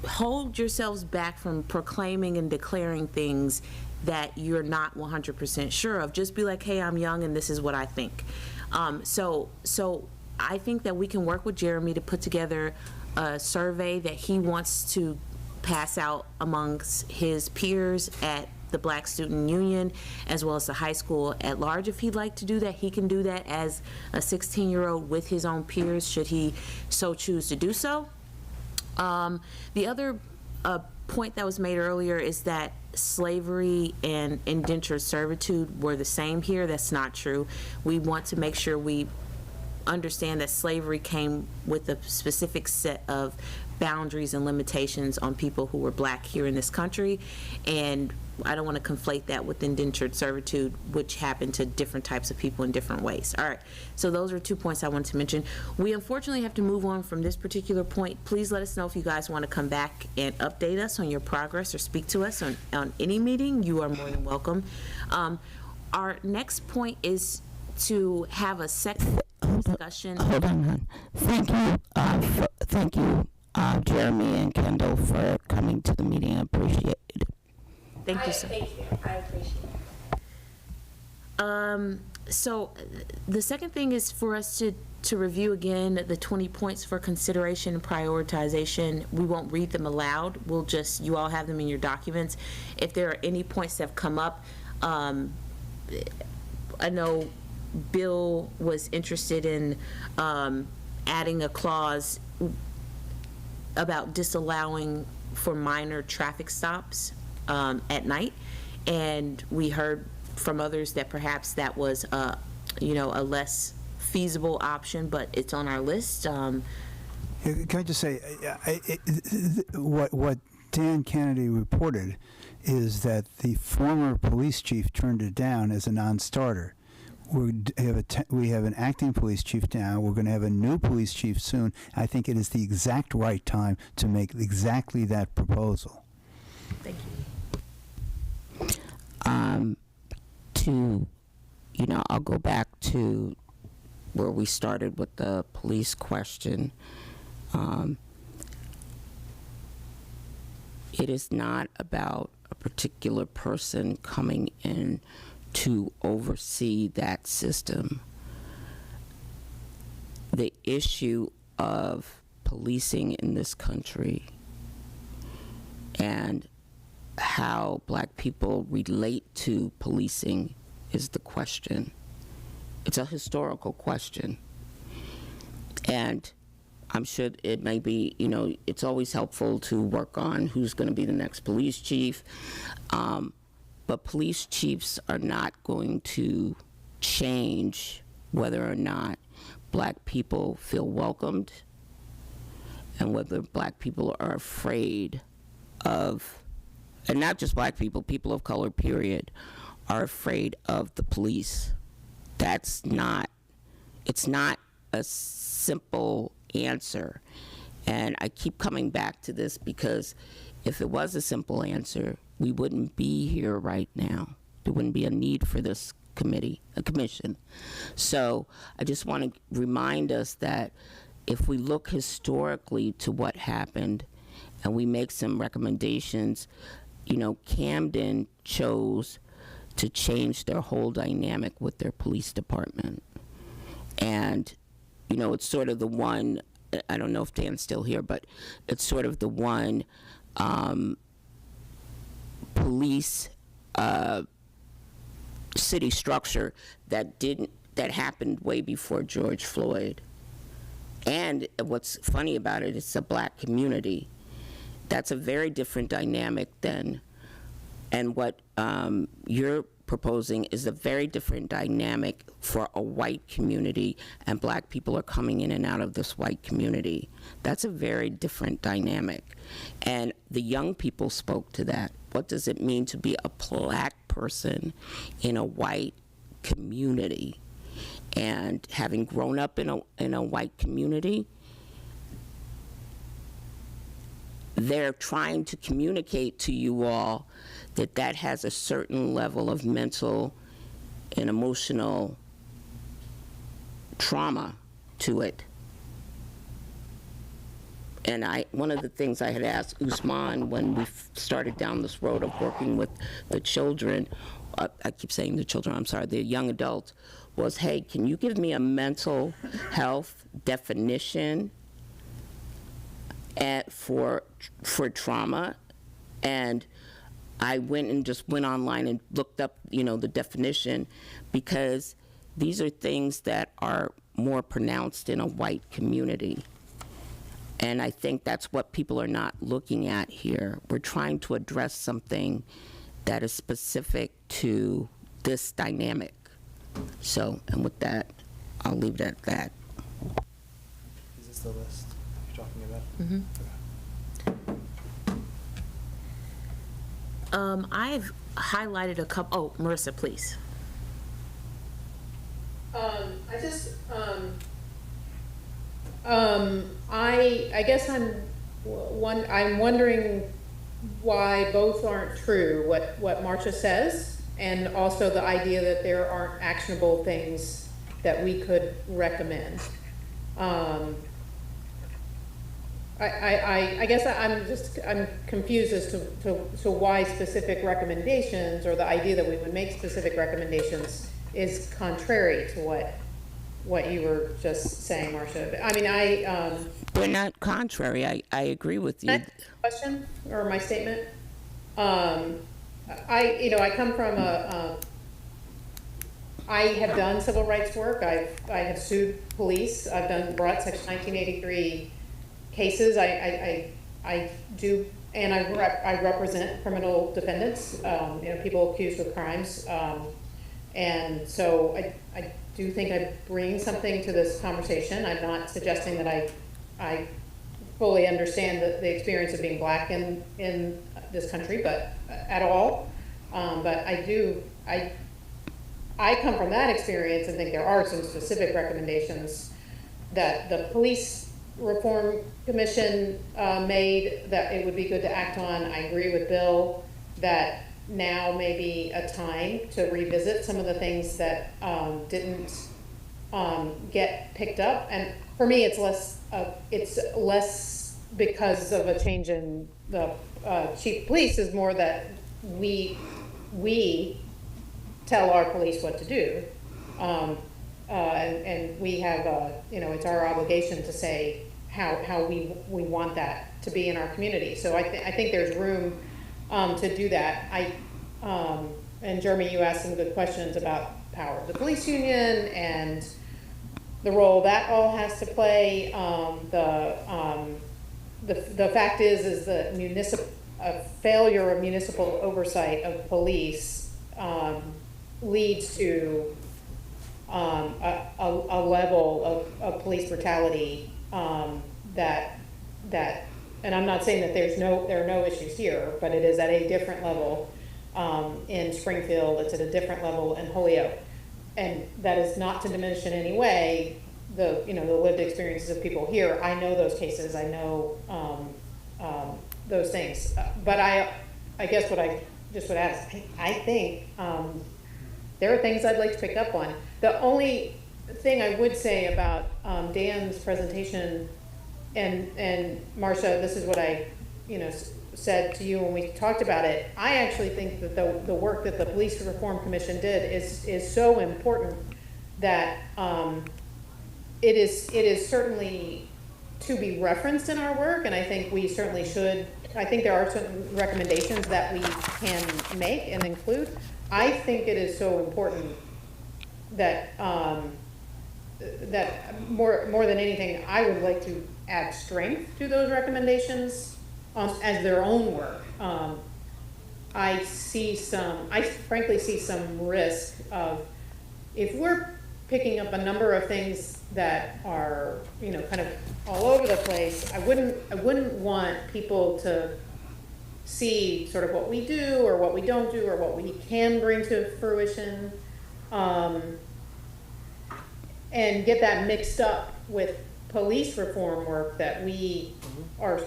hold yourselves back from proclaiming and declaring things that you're not 100% sure of. Just be like, hey, I'm young and this is what I think. So I think that we can work with Jeremy to put together a survey that he wants to pass out amongst his peers at the Black Student Union, as well as the high school at large. If he'd like to do that, he can do that as a 16-year-old with his own peers, should he so choose to do so. The other point that was made earlier is that slavery and indentured servitude were the same here. That's not true. We want to make sure we understand that slavery came with a specific set of boundaries and limitations on people who were Black here in this country, and I don't want to conflate that with indentured servitude, which happened to different types of people in different ways. All right, so those are 2 points I wanted to mention. We unfortunately have to move on from this particular point. Please let us know if you guys want to come back and update us on your progress or speak to us on any meeting. You are more than welcome. Our next point is to have a second discussion. Hold on, hon. Thank you, Jeremy and Kendall, for coming to the meeting. I appreciate it. Thank you, sir. Thank you. I appreciate it. So the second thing is for us to review again the 20 points for consideration and prioritization. We won't read them aloud. We'll just, you all have them in your documents. If there are any points that have come up, I know Bill was interested in adding a clause about disallowing for minor traffic stops at night, and we heard from others that perhaps that was a less feasible option, but it's on our list. Can I just say, what Dan Kennedy reported is that the former police chief turned it down as a non-starter. We have an acting police chief now. We're going to have a new police chief soon. I think it is the exact right time to make exactly that proposal. Thank you. I'll go back to where we started with the police question. It is not about a particular person coming in to oversee that system. The issue of policing in this country and how Black people relate to policing is the question. It's a historical question. And I'm sure it may be, it's always helpful to work on who's going to be the next police chief. But police chiefs are not going to change whether or not Black people feel welcomed and whether Black people are afraid of, and not just Black people, people of color, period, are afraid of the police. It's not a simple answer. And I keep coming back to this because if it was a simple answer, we wouldn't be here right now. There wouldn't be a need for this commission. So I just want to remind us that if we look historically to what happened and we make some recommendations, Camden chose to change their whole dynamic with their police department. And, it's sort of the one, I don't know if Dan's still here, but it's sort of the one police city structure that happened way before George Floyd. And what's funny about it, it's a Black community. That's a very different dynamic than, and what you're proposing is a very different dynamic for a white community, and Black people are coming in and out of this white community. That's a very different dynamic. And the young people spoke to that. What does it mean to be a Black person in a white community? And having grown up in a white community, they're trying to communicate to you all that has a certain level of mental and emotional trauma to it. And one of the things I had asked Usman when we started down this road of working with the children, I keep saying the children, I'm sorry, the young adults, was, hey, can you give me a mental health definition for trauma? And I went and just went online and looked up, the definition, because these are things that are more pronounced in a white community. And I think that's what people are not looking at here. We're trying to address something that is specific to this dynamic. So, and with that, I'll leave it at that. Is this the list you're talking about? Mhm. I've highlighted a couple, oh, Marissa, please. I guess I'm wondering why both aren't true, what Marcia says, and also the idea that there aren't actionable things that we could recommend. I guess I'm confused as to why specific recommendations, or the idea that we would make specific recommendations, is contrary to what you were just saying, Marcia. I mean, We're not contrary. I agree with you. question or my statement. I come from I have done civil rights work. I have sued police. I've brought Section 1983 cases. I do, and I represent criminal defendants. People accused of crimes. And so I do think I bring something to this conversation. I'm not suggesting that I fully understand the experience of being Black in this country, but at all. But I come from that experience and think there are some specific recommendations that the Police Reform Commission made that it would be good to act on. I agree with Bill that now may be a time to revisit some of the things that didn't get picked up. And for me, it's less because of a change in the chief of police, is more that we tell our police what to do. And we have, it's our obligation to say how we want that to be in our community. So I think there's room to do that. And Jeremy, you asked some good questions about power of the police union and the role that all has to play. The fact is that a failure of municipal oversight of police leads to a level of police brutality that and I'm not saying that there are no issues here, but it is at a different level in Springfield. It's at a different level in Holyoke, and that is not to diminish in any way the lived experiences of people here. I know those cases. I know those things. But I guess what I just would ask, I think there are things I'd like to pick up on. The only thing I would say about Dan's presentation, and Marcia, this is what I, said to you when we talked about it. I actually think that the work that the Police Reform Commission did is so important that it is certainly to be referenced in our work, and I think we certainly should. I think there are certain recommendations that we can make and include. I think it is so important that that more than anything, I would like to add strength to those recommendations as their own work. I frankly see some risk of, if we're picking up a number of things that are, kind of all over the place, I wouldn't want people to see sort of what we do or what we don't do or what we can bring to fruition, and get that mixed up with police reform work that we are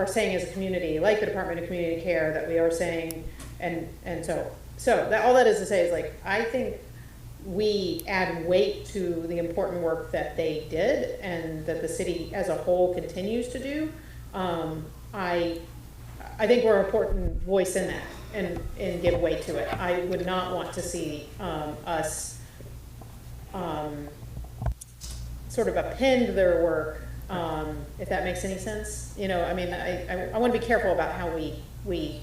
saying as a community, like the Department of Community Care, that we are saying, and so that, all that is to say is, like, I think we add weight to the important work that they did and that the city as a whole continues to do. I think we're an important voice in that and give weight to it. I would not want to see us sort of append their work, if that makes any sense. I want to be careful about how we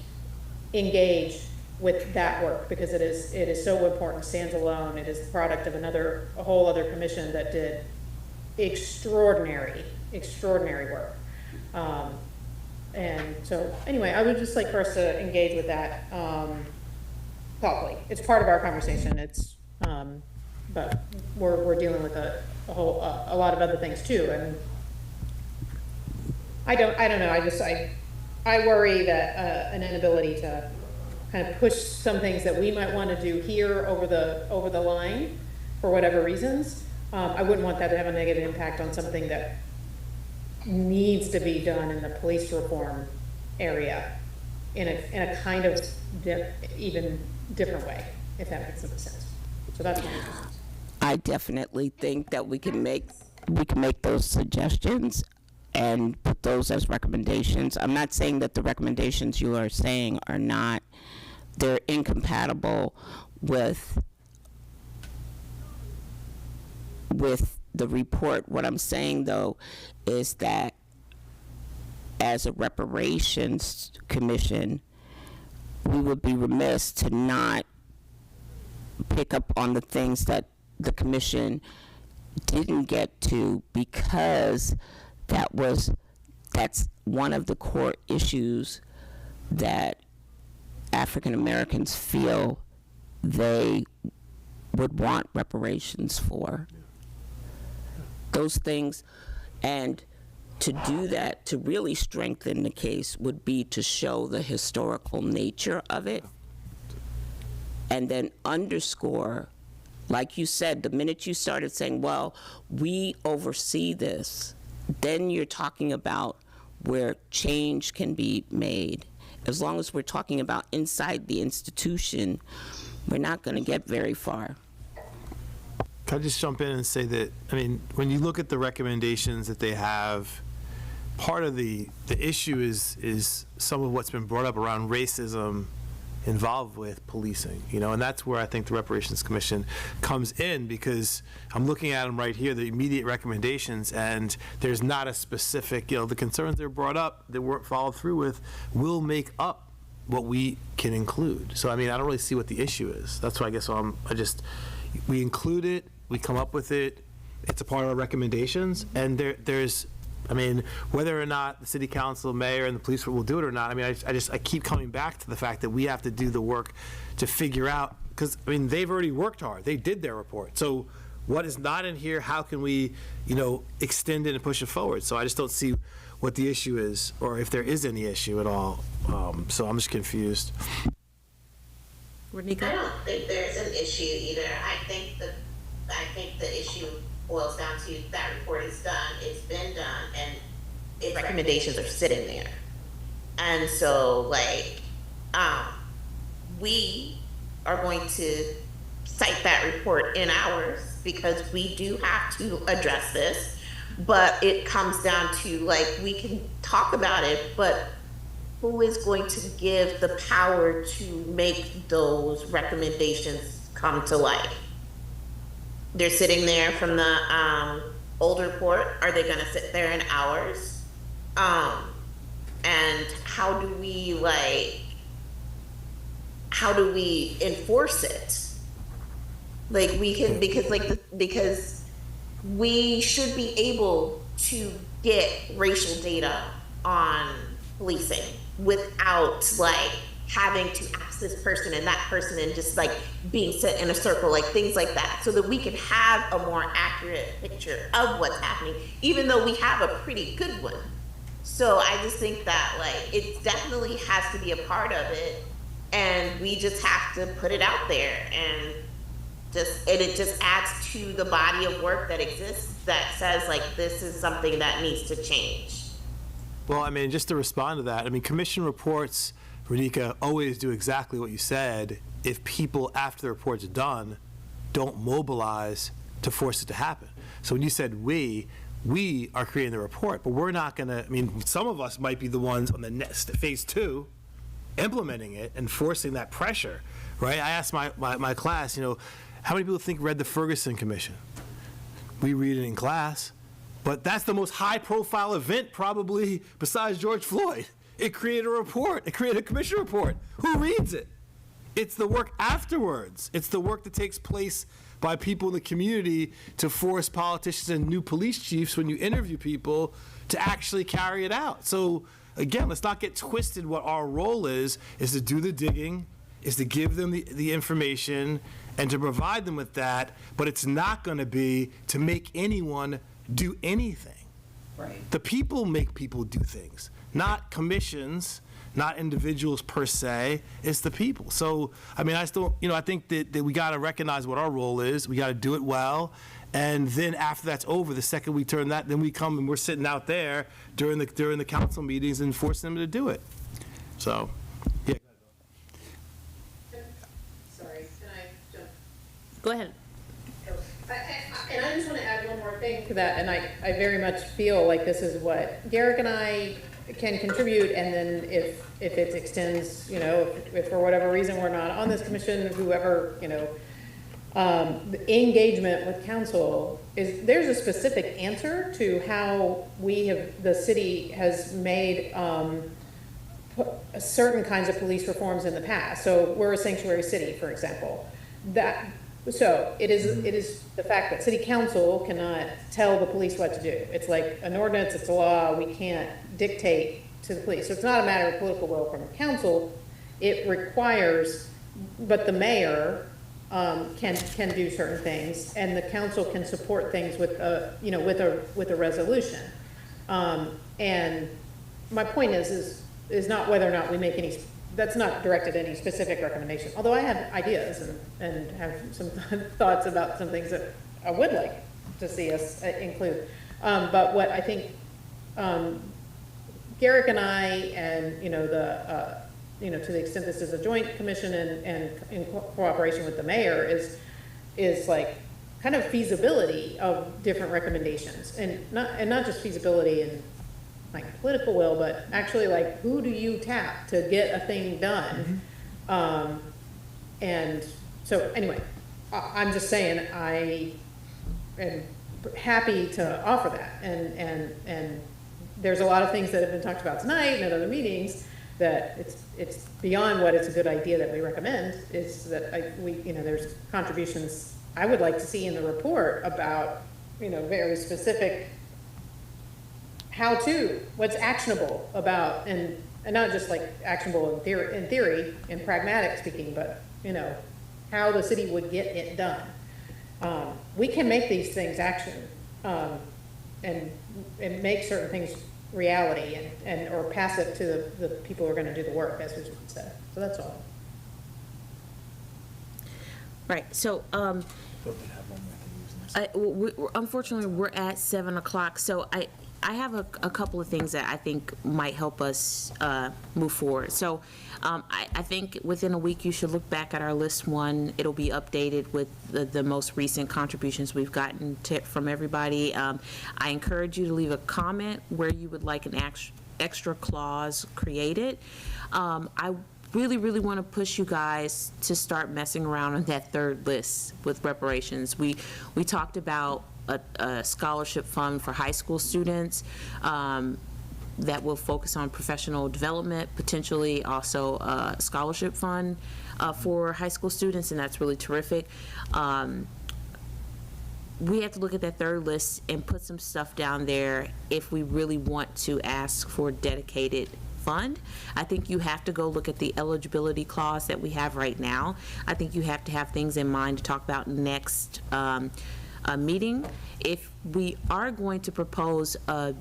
engage with that work, because it is so important, stands alone. It is the product of a whole other commission that did extraordinary work. And so, anyway, I would just like for us to engage with that thoughtfully. It's part of our conversation. But we're dealing with a lot of other things too. And I don't know. I worry that an inability to kind of push some things that we might want to do here over the line for whatever reasons. I wouldn't want that to have a negative impact on something that needs to be done in the police reform area in a kind of even different way, if that makes any sense. So that's my interest. I definitely think that we can make those suggestions and put those as recommendations. I'm not saying that the recommendations you are saying are not, they're incompatible with the report. What I'm saying, though, is that as a reparations commission, we would be remiss to not pick up on the things that the commission didn't get to, because that's one of the core issues that African Americans feel they would want reparations for. Those things, and to do that, to really strengthen the case, would be to show the historical nature of it, and then underscore, like you said, the minute you started saying, well, we oversee this, then you're talking about where change can be made. As long as we're talking about inside the institution, we're not going to get very far. Can I just jump in and say that, I mean, when you look at the recommendations that they have, part of the issue is some of what's been brought up around racism involved with policing, and that's where I think the Reparations Commission comes in, because I'm looking at them right here, the immediate recommendations, and there's not a specific, the concerns that are brought up that weren't followed through with will make up what we can include. So, I mean, I don't really see what the issue is. That's why I guess we include it, we come up with it, it's a part of our recommendations, and there's, I mean, whether or not the city council, mayor, and the police will do it or not, I mean, I keep coming back to the fact that we have to do the work to figure out, because, I mean, they've already worked hard. They did their report. So what is not in here, how can we, extend it and push it forward? So I just don't see what the issue is, or if there is any issue at all. So I'm just confused. Renika? I don't think there's an issue either. I think the issue boils down to that report is done, it's been done, and its recommendations are sitting there. And so, we are going to cite that report in ours, because we do have to address this, but it comes down to, we can talk about it, but who is going to give the power to make those recommendations come to life? They're sitting there from the old report. Are they going to sit there in ours? And how do we enforce it? Because we should be able to get racial data on policing without having to ask this person and that person and just being set in a circle, things like that, so that we can have a more accurate picture of what's happening, even though we have a pretty good one. So I just think that it definitely has to be a part of it, and we just have to put it out there, and it just adds to the body of work that exists that says this is something that needs to change. Well, I mean, just to respond to that, I mean, commission reports, Renika, always do exactly what you said if people, after the report's done, don't mobilize to force it to happen. So when you said we are creating the report, but we're not going to, I mean, some of us might be the ones on the next phase 2 implementing it and forcing that pressure, right? I asked my class, how many people read the Ferguson Commission? We read it in class, but that's the most high-profile event probably besides George Floyd It created a report. It created a commission report. Who reads it? It's the work afterwards. It's the work that takes place by people in the community to force politicians and new police chiefs, when you interview people, to actually carry it out. So again, let's not get twisted. What our role is to do the digging, is to give them the information and to provide them with that, but it's not going to be to make anyone do anything. Right. The people make people do things, not commissions, not individuals per se. It's the people. So, I mean, I still, I think that we got to recognize what our role is. We got to do it well. And then after that's over, the second we turn that, then we come and we're sitting out there during the council meetings and forcing them to do it. So, yeah. Sorry, can I jump? Go ahead. And I just want to add one more thing to that, and I very much feel like this is what Garrick and I can contribute, and then if it extends, if for whatever reason we're not on this commission, whoever, the engagement with council there's a specific answer to how the city has made certain kinds of police reforms in the past. So we're a sanctuary city, for example. So it is the fact that city council cannot tell the police what to do. It's like an ordinance, it's a law, we can't dictate to the police. So it's not a matter of political will from the council. It requires, but the mayor can do certain things, and the council can support things with a resolution. And my point is not whether or not we make any. That's not directed at any specific recommendation, although I have ideas and have some thoughts about some things that I would like to see us include. But what I think Garrick and I, and to the extent this is a joint commission and in cooperation with the mayor, is like kind of feasibility of different recommendations, and not just feasibility and like political will, but actually like who do you tap to get a thing done? And so anyway, I'm just saying I am happy to offer that, and there's a lot of things that have been talked about tonight and at other meetings that it's beyond what it's a good idea that we recommend, is that there's contributions I would like to see in the report about very specific what's actionable about, and not just like actionable in theory and pragmatic speaking, but how the city would get it done. We can make these things action and make certain things reality, and or pass it to the people who are going to do the work, as we said. So that's all. Right. So unfortunately we're at 7 o'clock, so I have a couple of things that I think might help us move forward. So I think within a week you should look back at our list one. It'll be updated with the most recent contributions we've gotten from everybody. I encourage you to leave a comment where you would like an extra clause created. I really want to push you guys to start messing around on that third list with reparations. We talked about a scholarship fund for high school students that will focus on professional development, potentially also a scholarship fund for high school students, and that's really terrific. We have to look at that third list and put some stuff down there if we really want to ask for a dedicated fund. I think you have to go look at the eligibility clause that we have right now. I think you have to have things in mind to talk about next meeting. If we are going to propose a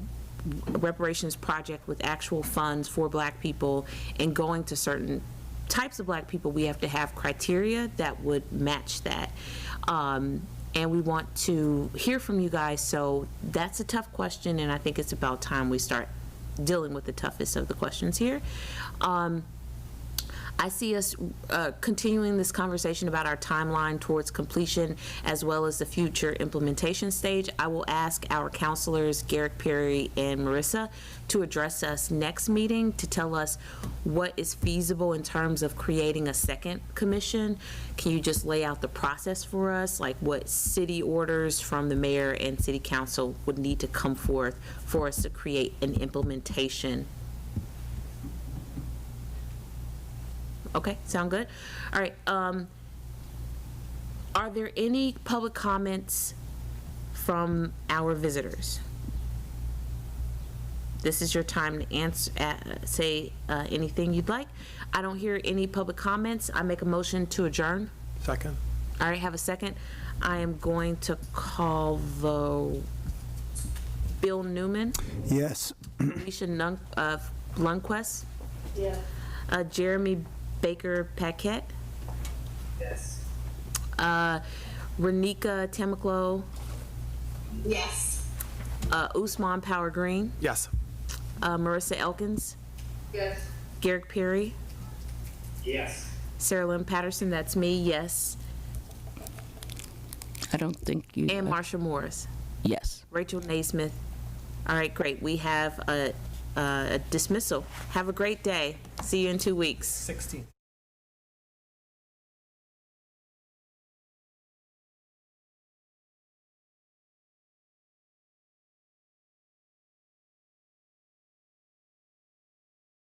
reparations project with actual funds for Black people and going to certain types of Black people, we have to have criteria that would match that. And we want to hear from you guys, so that's a tough question, and I think it's about time we start dealing with the toughest of the questions here. I see us continuing this conversation about our timeline towards completion as well as the future implementation stage. I will ask our counselors, Garrick, Perry, and Marissa, to address us next meeting to tell us what is feasible in terms of creating a second commission. Can you just lay out the process for us, like what city orders from the mayor and city council would need to come forth for us to create an implementation Okay, sound good? All right, are there any public comments from our visitors? This is your time to answer, say anything you'd like. I don't hear any public comments. I make a motion to adjourn. Second? All right, have a second. I am going to call the Bill Newman, Yes. Alicia Lundquist, Yeah. Jeremy Baker Paquette, Yes. Renika Temeclo, Yes. Usman Power Green, Yes. Marissa Elkins, Yes. Garrick Perry, Yes. Sarah Lynn Patterson, that's me, yes, I don't think you. and Marsha Morris. Yes. Rachel Naismith. All right, great. We have a dismissal. Have a great day. See you in 2 weeks. 16.